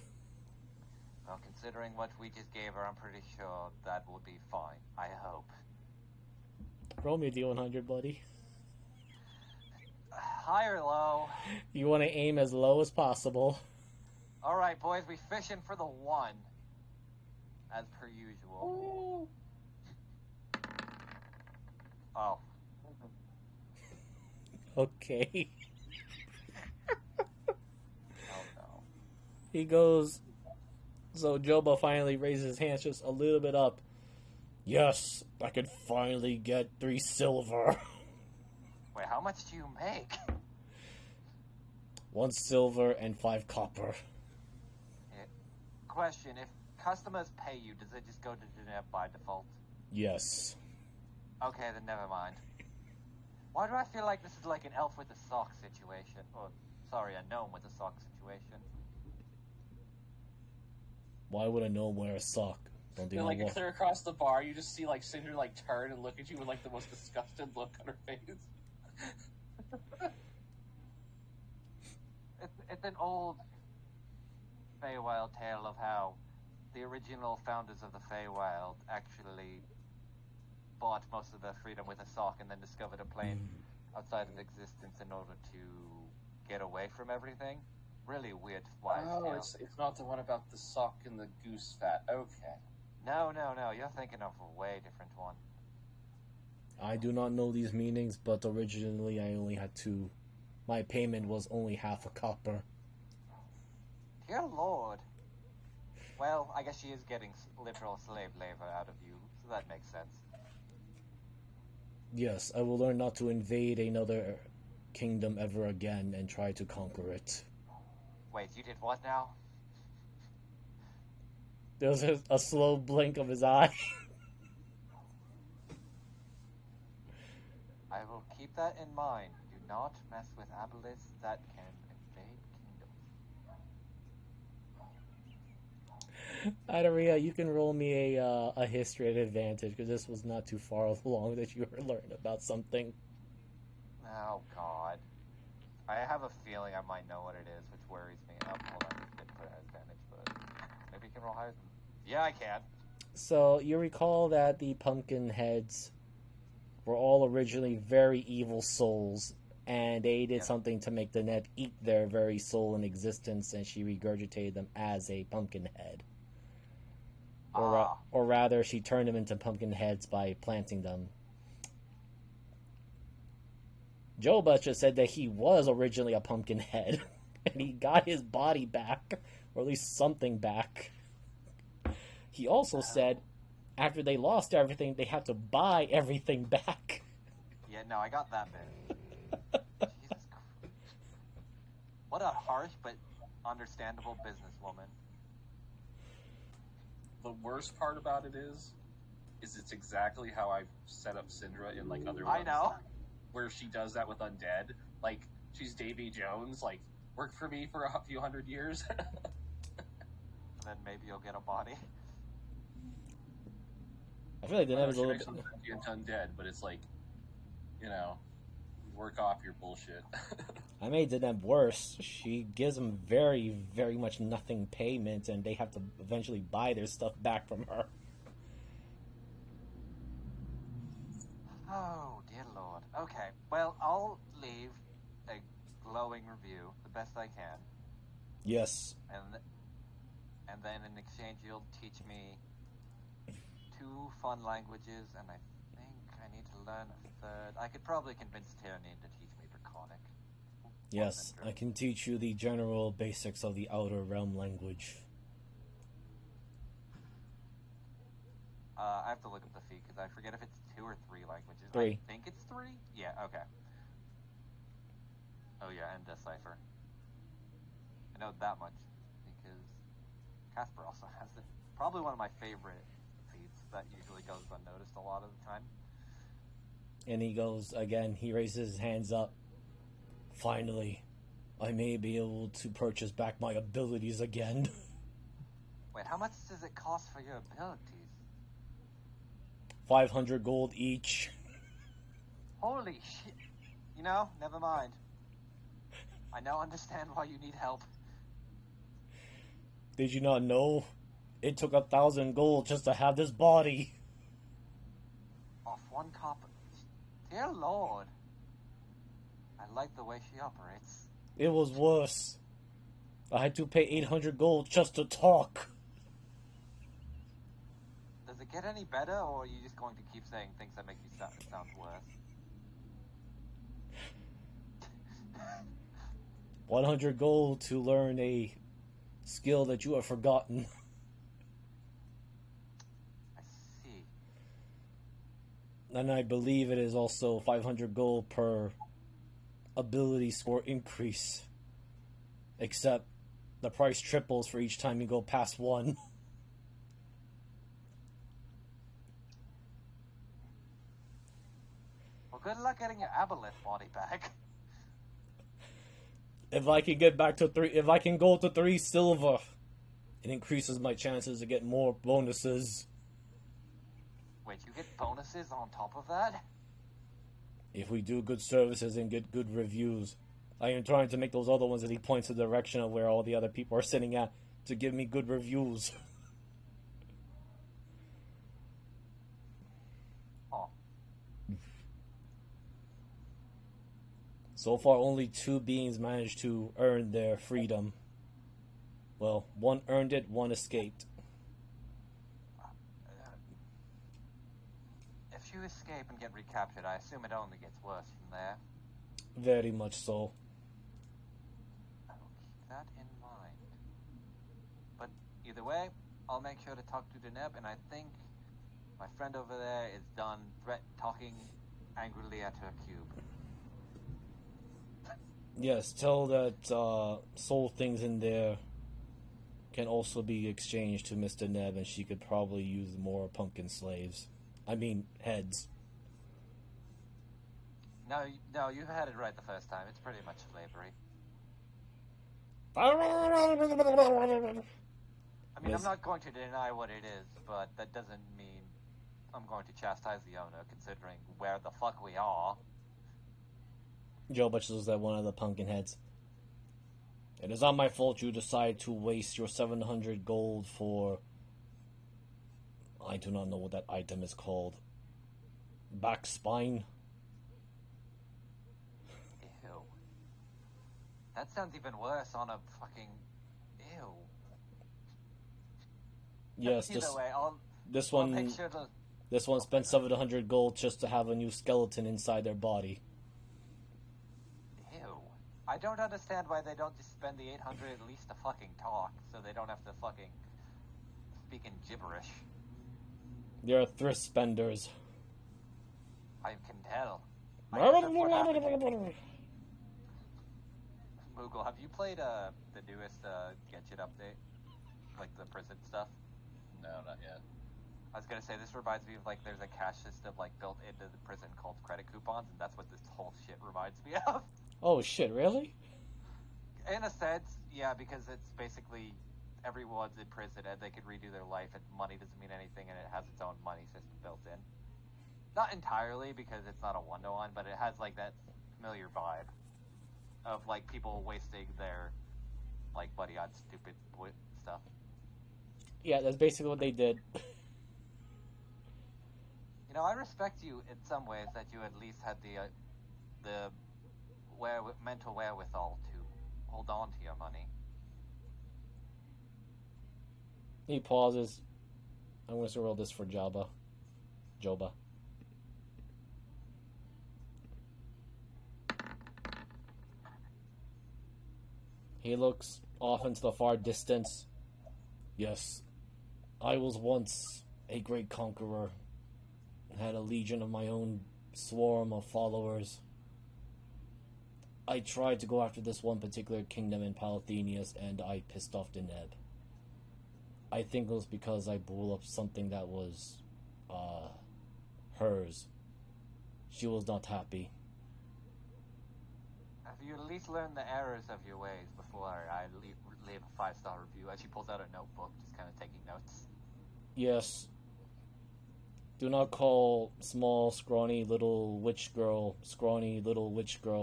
Well, considering what we just gave her, I'm pretty sure that will be fine. I hope. Roll me a D100, buddy. High or low? You want to aim as low as possible. Alright, boys, we fishing for the one. As per usual. Ooh. Oh. Okay. Oh no. He goes... So Joba finally raises his hands just a little bit up. Yes, I could finally get 3 silver. Wait, how much do you make? 1 silver and 5 copper. Yeah. Question, if customers pay you, does it just go to Deneb by default? Yes. Okay, then never mind. Why do I feel like this is like an elf with a sock situation? Or, sorry, a gnome with a sock situation. Why would a gnome wear a sock? Don't do Like, clear across the bar, you just see, like, Cinder, like, turn and look at you with, like, the most disgusted look on her face. It's an old Feywild tale of how the original founders of the Feywild actually bought most of their freedom with a sock and then discovered a plane outside of existence in order to get away from everything. Really weird wise tale. It's not the one about the sock and the goose fat. Okay. No. You're thinking of a way different one. I do not know these meanings, but originally I only had 2. My payment was only half a copper. Dear Lord. Well, I guess she is getting literal slave labor out of you, so that makes sense. Yes, I will learn not to invade another kingdom ever again and try to conquer it. Wait, you did what now? There was a slow blink of his eye. I will keep that in mind. Do not mess with aboliths that can invade kingdoms. Adaria, you can roll me a history at advantage, because this was not too far along that you were learning about something. Oh, God. I have a feeling I might know what it is, which worries me. Oh, hold on, I didn't put it at advantage, but maybe you can roll higher than... Yeah, I can. So, you recall that the pumpkin heads were all originally very evil souls, and they did Yeah. something to make the net eat their very soul and existence, and she regurgitated them as a pumpkin head. Or rather, she turned them into pumpkin heads by planting them. Joe Butcher said that he was originally a pumpkin head, and he got his body back, or at least something back. He also said after they lost everything, they had to buy everything back. Yeah, no, I got that bit. Jesus Christ. What a harsh but understandable businesswoman. The worst part about it is it's exactly how I've set up Syndra in like other I ones. know. Where she does that with undead. Like, she's Davy Jones, like, work for me for a few hundred years. And then maybe you'll get a body. I feel like the net is a She little makes bit... them into undead, but it's like, you know, work off your bullshit. I made the net worse. She gives them very, very much nothing payment, and they have to eventually buy their stuff back from her. Oh, dear Lord. Okay, well, I'll leave a glowing review the best I can. Yes. And then in exchange, you'll teach me 2 fun languages, and I think I need to learn a 3rd. I could probably convince Tyranny to teach me Draconic. Yes, I can teach you the general basics of the Outer Realm language. I have to look up the fee, because I forget if it's 2 or 3 languages. 3. I think it's 3? Yeah, okay. Oh yeah, and Decipher. I know that much, because Casper also has it. Probably one of my favorite feats that usually goes unnoticed a lot of the time. And he goes, again, he raises his hands up. Finally, I may be able to purchase back my abilities again. Wait, how much does it cost for your abilities? 500 gold each. Holy shit. You know, never mind. I now understand why you need help. Did you not know? It took 1,000 gold just to have this body. Off 1 copper. Dear Lord. I like the way she operates. It was worse. I had to pay 800 gold just to talk. Does it get any better, or are you just going to keep saying things that make you sound worse? 100 gold to learn a skill that you have forgotten. I see. And I believe it is also 500 gold per ability score increase. Except the price triples for each time you go past 1. Well, good luck getting your aboleth body back. If I can get back to 3, if I can go to 3 silver, it increases my chances to get more bonuses. Wait, you get bonuses on top of that? If we do good services and get good reviews. I am trying to make those other ones that he points the direction of where all the other people are sitting at to give me good reviews. Oh. So far, only 2 beings managed to earn their freedom. Well, 1 earned it, 1 escaped. If you escape and get recaptured, I assume it only gets worse from there. Very much so. I will keep that in mind. But either way, I'll make sure to talk to Deneb, and I think my friend over there is done talking angrily at her cube. Yes, tell that soul things in there can also be exchanged to Mr. Neb, and she could probably use more pumpkin slaves. I mean, heads. No, you had it right the first time. It's pretty much slavery. I mean, Yes. I'm not going to deny what it is, but that doesn't mean I'm going to chastise the owner, considering where the fuck we are. Joe Butcher was that one of the pumpkin heads. It is not my fault you decide to waste your 700 gold for... I do not know what that item is called. Back spine? Ew. That sounds even worse on a fucking... Ew. Yes, Either way, this I'll make one sure to... this one spent 700 gold just to have a new skeleton inside their body. Ew. I don't understand why they don't just spend the 800 at least to fucking talk, so they don't have to fucking speak in gibberish. They're thrift spenders. I can tell. I guess that's what happened. Moogle, have you played the newest Get Shit update? Like the prison stuff? No, not yet. I was gonna say, this reminds me of, like, there's a cash system, like, built into the prison called credit coupons, and that's what this whole shit reminds me of. Oh shit, really? In a sense, yeah, because it's basically everyone's in prison and they can redo their life, and money doesn't mean anything, and it has its own money system built in. Not entirely, because it's not a one-to-one, but it has, like, that familiar vibe of, like, people wasting their, like, money on stupid stuff. Yeah, that's basically what they did. You know, I respect you in some ways that you at least had the mental wherewithal to hold on to your money. He pauses. I'm going to roll this for Joba. He looks off into the far distance. Yes, I was once a great conqueror. Had a legion of my own swarm of followers. I tried to go after this one particular kingdom in Palathenius, and I pissed off Deneb. I think it was because I blew up something that was, hers. She was not happy. Have you at least learned the errors of your ways before I leave a 5-star review? As she pulls out a notebook, just kind of taking notes. Yes. Do not call small, scrawny little witch girl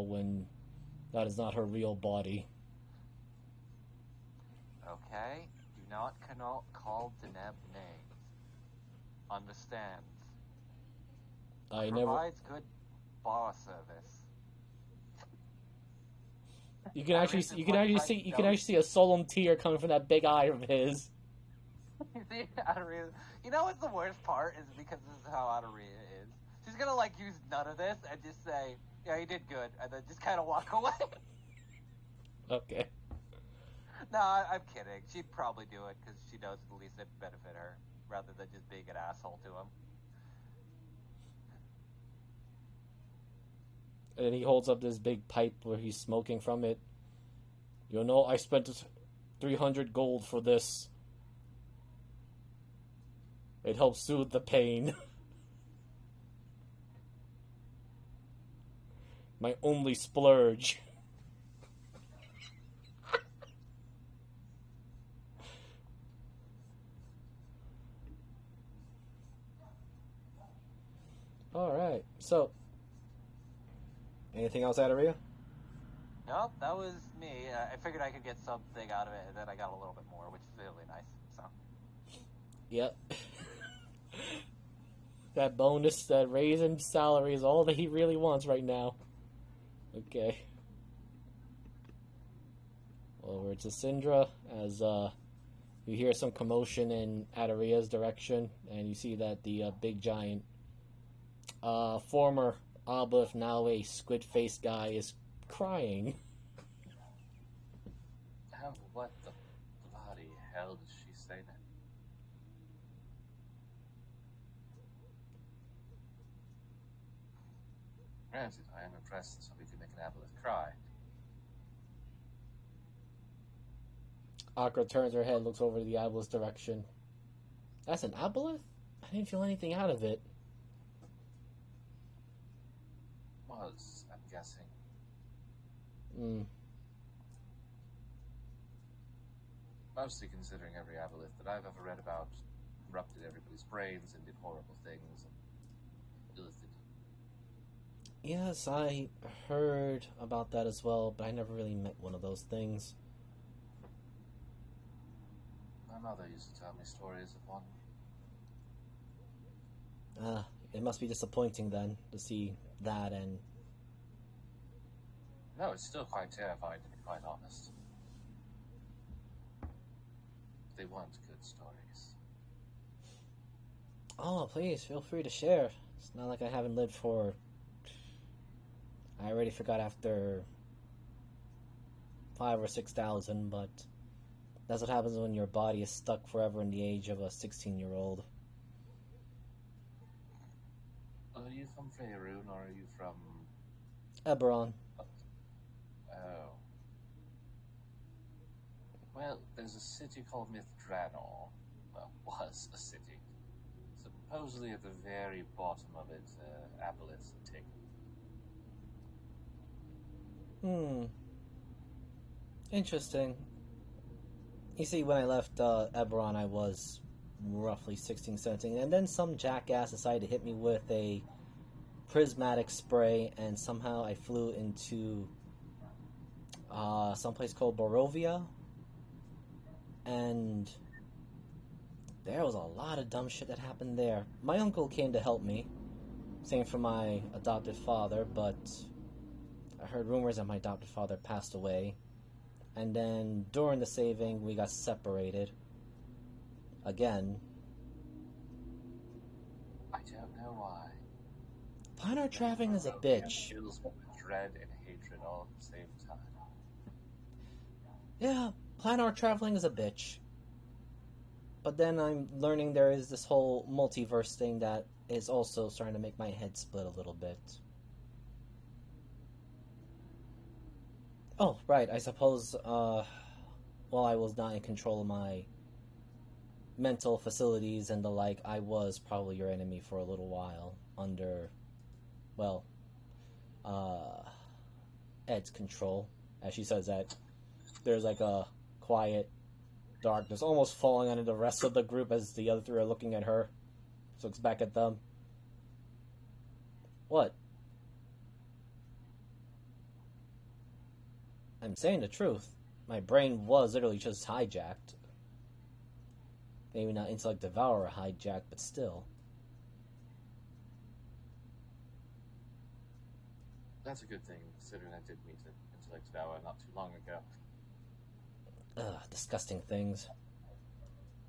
when that is not her real body. Okay? Do not call Deneb names. Understands. Provides good bar service. You can actually see a solemn tear coming from that big eye of his. You know what's the worst part is because this is how Adaria is. She's gonna like use none of this and just say, "Yeah, you did good," and then just kind of walk away. Okay. No, I'm kidding. She'd probably do it because she knows at least it'd benefit her rather than just being an asshole to him. And he holds up this big pipe where he's smoking from it. You know, I spent 300 gold for this. It helps soothe the pain. My only splurge. Alright, so. Anything else, Adaria? Nope, that was me. I figured I could get something out of it, and then I got a little bit more, which is really nice. So. Yep. That bonus, that raise in salary is all that he really wants right now. Okay. Over to Syndra as you hear some commotion in Adaria's direction, and you see that the big giant former Abba, now a squid-faced guy, is crying. What the bloody hell did she say then? Granted, I am impressed that somebody can make an aboleth cry. Akra turns her head, looks over to the aboleth's direction. That's an aboleth? I didn't feel anything out of it. Was, I'm guessing. Mostly considering every aboleth that I've ever read about corrupted everybody's brains and did horrible things and illithid. Yes, I heard about that as well, but I never really met one of those things. My mother used to tell me stories of one. It must be disappointing then to see that, and No, it's still quite terrifying, to be quite honest. They want good stories. Oh, please, feel free to share. It's not like I haven't lived for... I already forgot after 5 or 6,000, but that's what happens when your body is stuck forever in the age of a 16-year-old. Are you from Faerun, or are you from... Eberron. Oh. Well, there's a city called Mithranor. Well, was a city. Supposedly at the very bottom of it, Aboleth's taken. Interesting. You see, when I left Eberron, I was roughly 16, 17, and then some jackass decided to hit me with a prismatic spray, and somehow I flew into someplace called Barovia, and there was a lot of dumb shit that happened there. My uncle came to help me, same for my adopted father, but I heard rumors that my adopted father passed away, and then during the saving we got separated again. I don't know why. Planar traveling is a bitch. Fills me with dread and hatred all at the same time. Yeah, planar traveling is a bitch. But then I'm learning there is this whole multiverse thing that is also starting to make my head split a little bit. Oh, right, I suppose, while I was not in control of my mental facilities and the like, I was probably your enemy for a little while, under, well, Ed's control. As she says that, there's like a quiet darkness, almost falling onto the rest of the group as the other three are looking at her. She looks back at them. What? I'm saying the truth. My brain was literally just hijacked. Maybe not Intellect Devourer hijacked, but still. That's a good thing, considering I did meet an Intellect Devourer not too long ago. Ugh, disgusting things.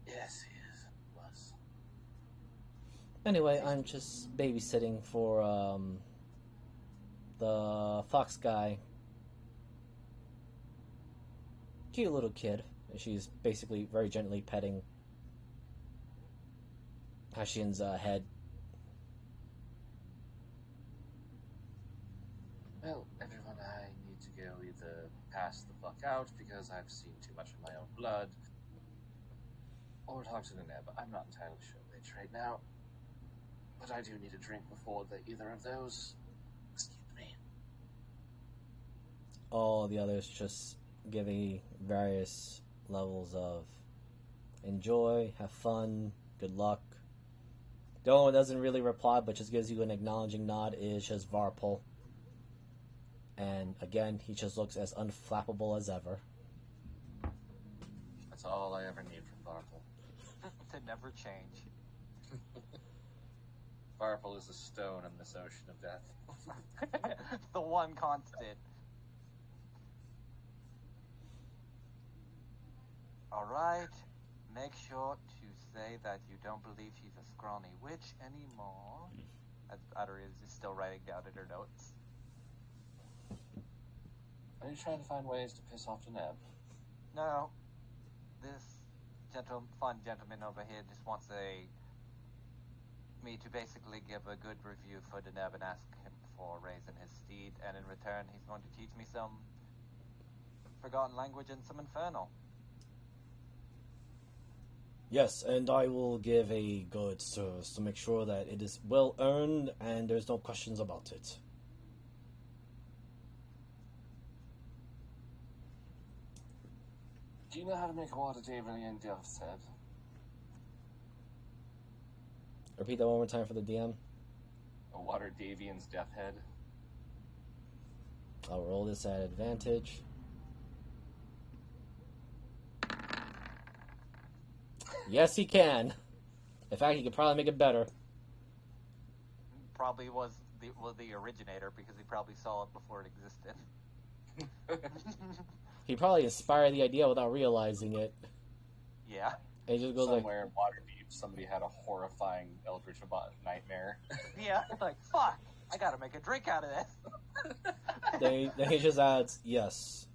Yes, he is. Was. Anyway, I'm just babysitting for, the fox guy. Cute little kid. She's basically very gently petting Hashin's head. Well, everyone, I need to go either pass the fuck out because I've seen too much of my own blood, or talk to the Neb. I'm not entirely sure which right now, but I do need a drink before either of those. Excuse me. All the others just giving various levels of enjoy, have fun, good luck. The only one that doesn't really reply but just gives you an acknowledging nod is just Varpal. And again, he just looks as unflappable as ever. That's all I ever need from Varpal. To never change. Varpal is a stone in this ocean of death. The one constant. Alright, make sure to say that you don't believe she's a scrawny witch anymore. As Adder is still writing down in her notes. Are you trying to find ways to piss off the Neb? No, this fun gentleman over here just wants me to basically give a good review for Deneb and ask him for raising his steed, and in return he's going to teach me some forgotten language and some infernal. Yes, and I will give a good service to make sure that it is well earned and there's no questions about it. Do you know how to make a water Davilian Death's Head? Repeat that one more time for the DM. A water Davian's death head? I'll roll this at advantage. Yes, he can. In fact, he could probably make it better. Probably was the originator because he probably saw it before it existed. He probably inspired the idea without realizing it. Yeah. And he just goes Somewhere in Waterdeep, somebody had a horrifying Eldritch nightmare. Yeah, like, fuck! I gotta make a drink out of this. then he just adds, yes.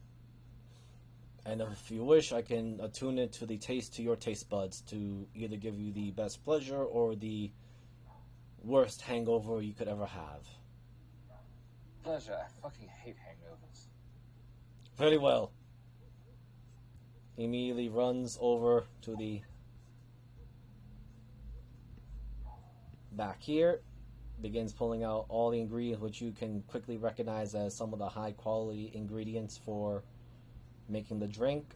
And if you wish, I can attune it to the taste to your taste buds to either give you the best pleasure or the worst hangover you could ever have. Pleasure. I fucking hate hangovers. Very well. He immediately runs over to the back here, begins pulling out all the ingredients which you can quickly recognize as some of the high quality ingredients for making the drink.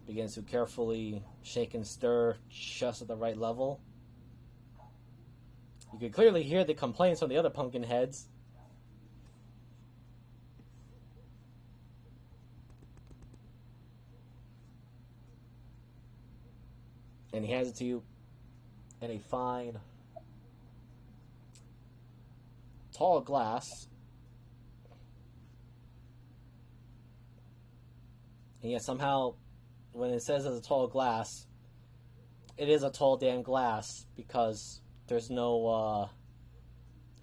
Begins to carefully shake and stir just at the right level. You can clearly hear the complaints from the other pumpkin heads. And he hands it to you in a fine, tall glass. And yet somehow, when it says it's a tall glass, it is a tall damn glass because there's no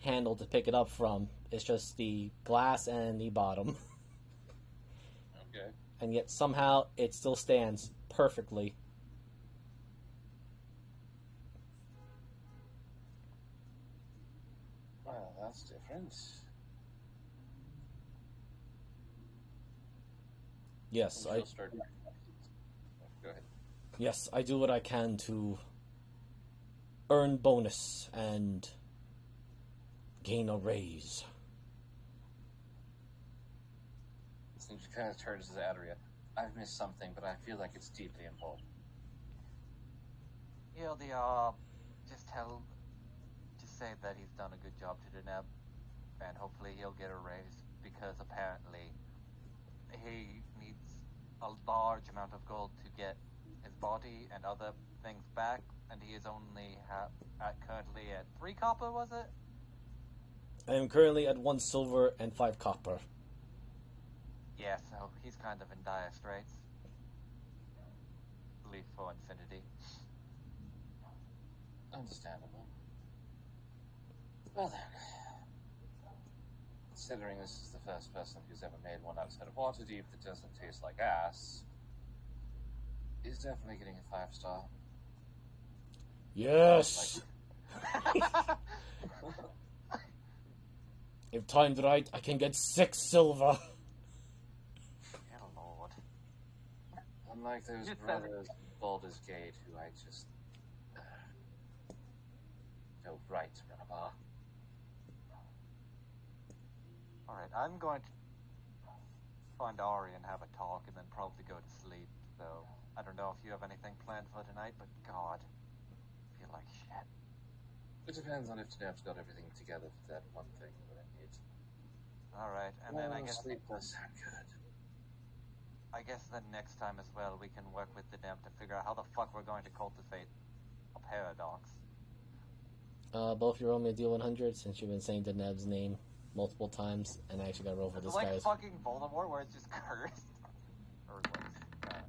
handle to pick it up from. It's just the glass and the bottom. Okay. And yet somehow it still stands perfectly. Well, that's different. Yes, She'll start. Go ahead. Yes, I do what I can to earn bonus and gain a raise. So she kind of turns to Adria. I've missed something, but I feel like it's deeply important. Yeah, just say that he's done a good job to Deneb, and hopefully he'll get a raise, because apparently he needs a large amount of gold to get his body and other things back, and he is only currently at 3 copper, was it? I am currently at 1 silver and 5 copper. Yeah, so he's kind of in dire straits. At least for infinity. Understandable. Well then, considering this is the first person who's ever made one outside of Waterdeep that doesn't taste like ass, he's definitely getting a 5-star. Yes! If timed right, I can get 6 silver. Yeah, Lord. Unlike those Just brothers in Baldur's Gate who I just felt right to run a bar. Alright, I'm going to find Ari and have a talk and then probably go to sleep. So, I don't know if you have anything planned for tonight, but God, I feel like shit. It depends on if Deneb's got everything together for that one thing that I need. Alright, and then I guess sleep does sound good. I guess then next time as well we can work with the Dem to figure out how the fuck we're going to cultivate a paradox. Both you roll me a D100 since you've been saying Deneb's name multiple times, and I actually got to roll for It's this like guy's. fucking Voldemort where it's just cursed. Or like,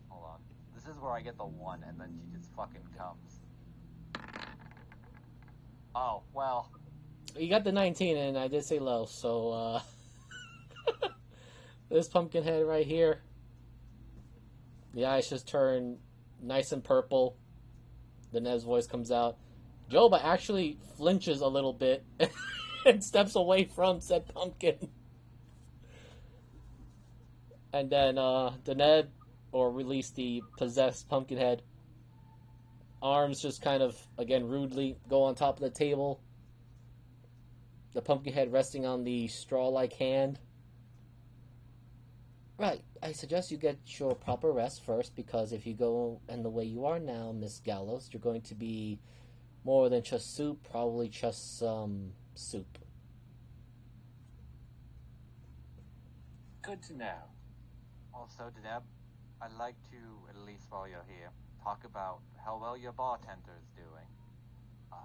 hold on. This is where I get the 1 and then she just fucking comes. Oh, well. You got the 19, and I did say low, so, this pumpkin head right here, the eyes just turn nice and purple. Deneb's voice comes out. Joba actually flinches a little bit and steps away from said pumpkin. And then, Deneb, or release the possessed pumpkin head, arms just kind of, again, rudely go on top of the table. The pumpkin head resting on the straw-like hand. Right, I suggest you get your proper rest first, because if you go in the way you are now, Miss Gallows, you're going to be more than just soup, probably just some soup. Good to know. Also, Deneb, I'd like to, at least while you're here, talk about how well your bartender is doing.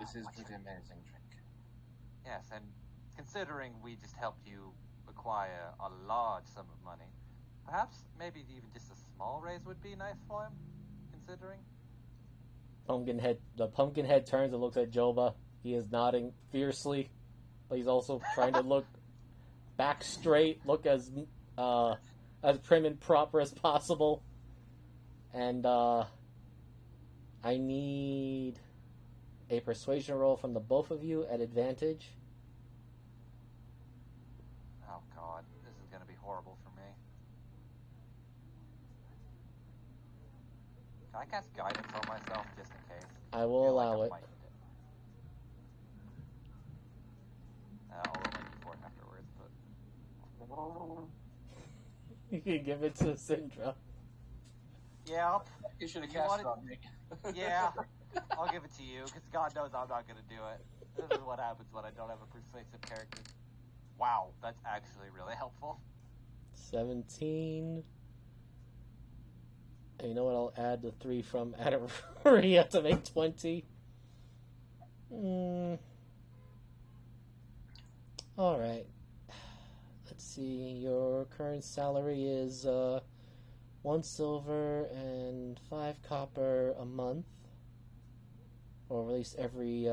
This is What's pretty amazing drink. Yes, and considering we just helped you acquire a large sum of money, perhaps maybe even just a small raise would be nice for him, considering. The Pumpkinhead turns and looks at Joba. He is nodding fiercely, but he's also trying to look back straight, look as prim and proper as possible. And I need a persuasion roll from the both of you at advantage. Oh god, this is gonna be horrible for me. Can I cast guidance on myself just in case? I will allow it. I'll roll my d4 afterwards, but... You can give it to Syndra. Yeah, You should have You cast it wanted- on me. yeah, I'll give it to you, because God knows I'm not gonna do it. This is what happens when I don't have a persuasive character. Wow, that's actually really helpful. 17. And you know what? I'll add the 3 from Adaria to make 20. Alright. Let's see. Your current salary is 1 silver and 5 copper a month. Or at least every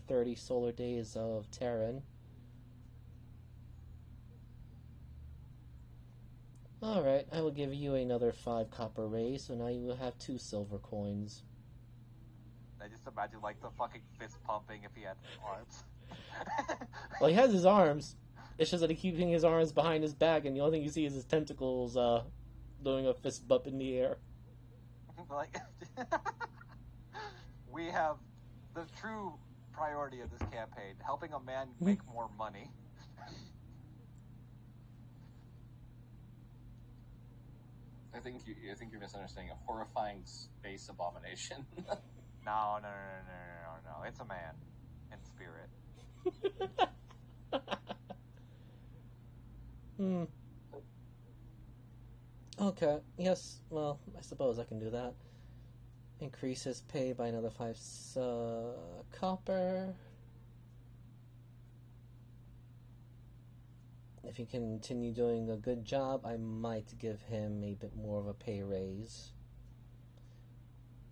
30 solar days of Terran. Alright, I will give you another 5 copper raise, so now you will have 2 silver coins. I just imagine, like, the fucking fist pumping if he had arms. Well, he has his arms. It's just that he's keeping his arms behind his back, and the only thing you see is his tentacles doing a fist bump in the air. Like, we have the true priority of this campaign, helping a man make more money. I think you're misunderstanding a horrifying space abomination. No. It's a man in spirit. Okay, yes, well, I suppose I can do that. Increase his pay by another 5 copper. If he can continue doing a good job, I might give him a bit more of a pay raise.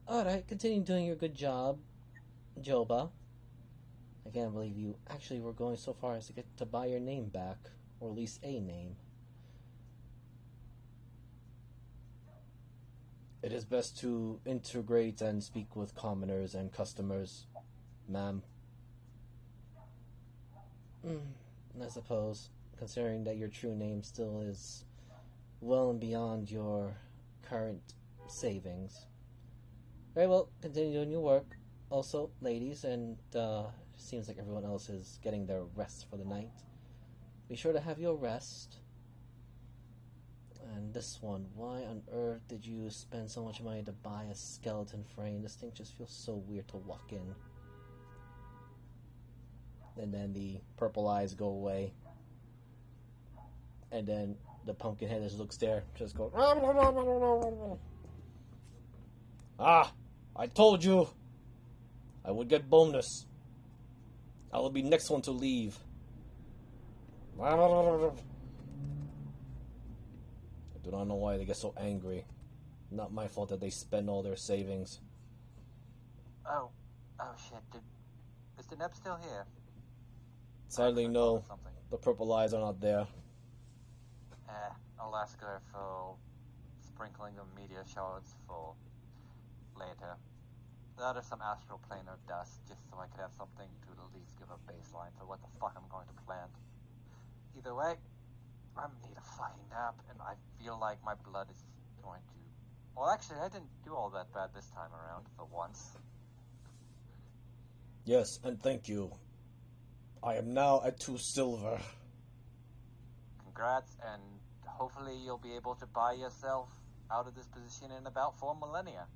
Alright, continue doing your good job, Joba. I can't believe you actually were going so far as to get to buy your name back, or at least a name. It is best to integrate and speak with commoners and customers, ma'am. I suppose, considering that your true name still is well and beyond your current savings. Very well, continue doing your work. Also, ladies, and seems like everyone else is getting their rest for the night. Be sure to have your rest. And this one, why on earth did you spend so much money to buy a skeleton frame? This thing just feels so weird to walk in. And then the purple eyes go away. And then the pumpkin head just looks there, just go. Ah! I told you! I would get bonus. I will be next one to leave. I do not know why they get so angry. Not my fault that they spend all their savings. Oh shit, is the Neb still here? Sadly, no. Something. The purple eyes are not there. I'll ask her for sprinkling of meteor shards for later. That or some astral planar dust, just so I could have something to at least give a baseline for what the fuck I'm going to plant. Either way, I need a fucking nap, and I feel like my blood is going to... Well, actually, I didn't do all that bad this time around, for once. Yes, and thank you. I am now at 2 silver. Congrats, and hopefully you'll be able to buy yourself out of this position in about 4 millennia.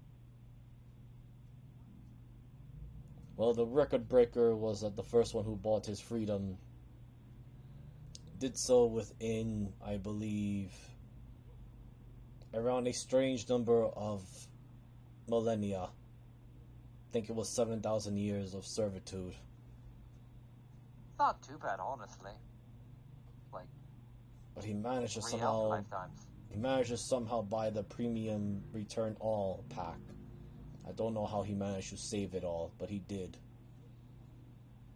Well, the record breaker was the first one who bought his freedom. Did so within, I believe, around a strange number of millennia. I think it was 7,000 years of servitude. Not too bad, honestly. Like, But he managed to 3 somehow lifetimes. buy the premium return all pack. I don't know how he managed to save it all, but he did.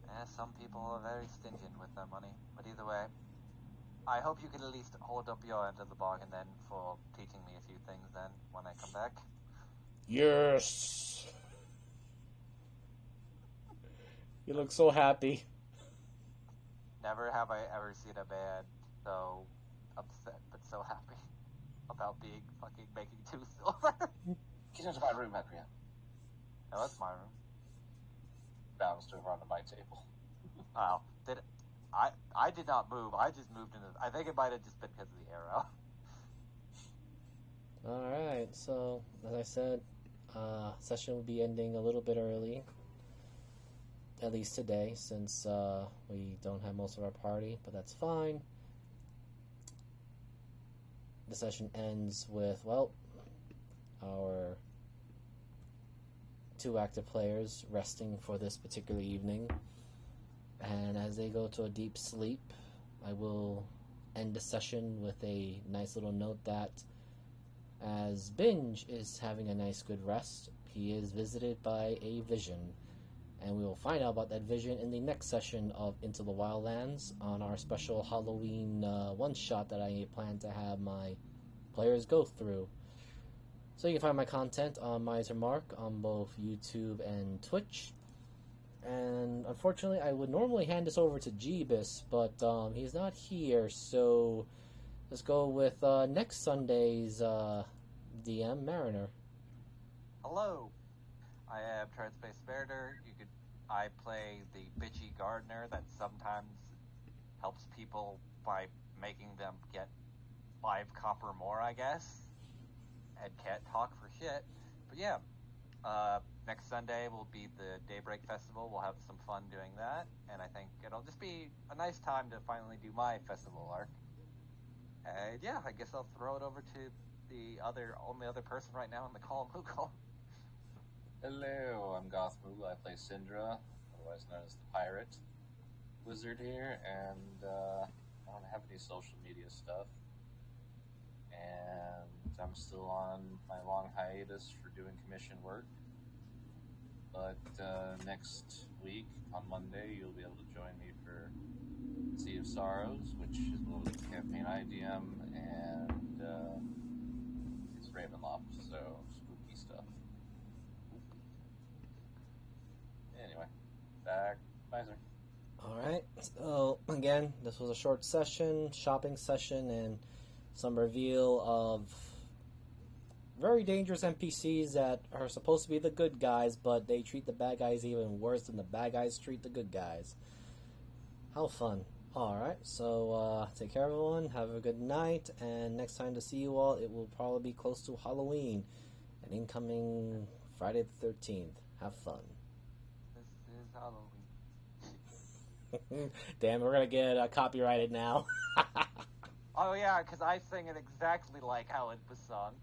Yeah, some people are very stingent with their money. But either way, I hope you can at least hold up your end of the bargain then for teaching me a few things then when I come back. Yes! You look so happy. Never have I ever seen a man so upset but so happy about being fucking making 2 silver. Get into my room, Henriette. No, that's my room. Bounced over onto my table. Wow. I did not move. I just moved into. I think it might have just been because of the arrow. Alright, so, as I said, session will be ending a little bit early. At least today, since we don't have most of our party, but that's fine. The session ends with, well, our 2 active players resting for this particular evening. And as they go to a deep sleep, I will end the session with a nice little note that as Binge is having a nice good rest, he is visited by a vision. And we will find out about that vision in the next session of Into the Wildlands on our special Halloween one-shot that I plan to have my players go through. So you can find my content on Miser Mark on both YouTube and Twitch. And unfortunately, I would normally hand this over to Jeebus, but he's not here, so let's go with next Sunday's DM, Mariner. Hello. I am Transpace Mariner. I play the bitchy gardener that sometimes helps people by making them get 5 copper more, I guess, and can't talk for shit. But yeah, next Sunday will be the Daybreak Festival. We'll have some fun doing that, and I think it'll just be a nice time to finally do my festival arc. And yeah, I guess I'll throw it over to the only other person right now in the call, Moogle. Hello, I'm Goth Moogle. I play Syndra, otherwise known as the Pirate Wizard here, and I don't have any social media stuff. And I'm still on my long hiatus for doing commission work. But next week, on Monday, you'll be able to join me for Sea of Sorrows, which is a little campaign IDM, and it's Ravenloft, so spooky stuff. Anyway, back, Miser. Alright, so again, this was a short session, shopping session, and some reveal of very dangerous NPCs that are supposed to be the good guys, but they treat the bad guys even worse than the bad guys treat the good guys. How fun. Alright, so take care everyone, have a good night, and next time to see you all, it will probably be close to Halloween, and incoming Friday the 13th. Have fun. This is Halloween. Damn, we're gonna get copyrighted now. Oh yeah, because I sing it exactly like how it was sung.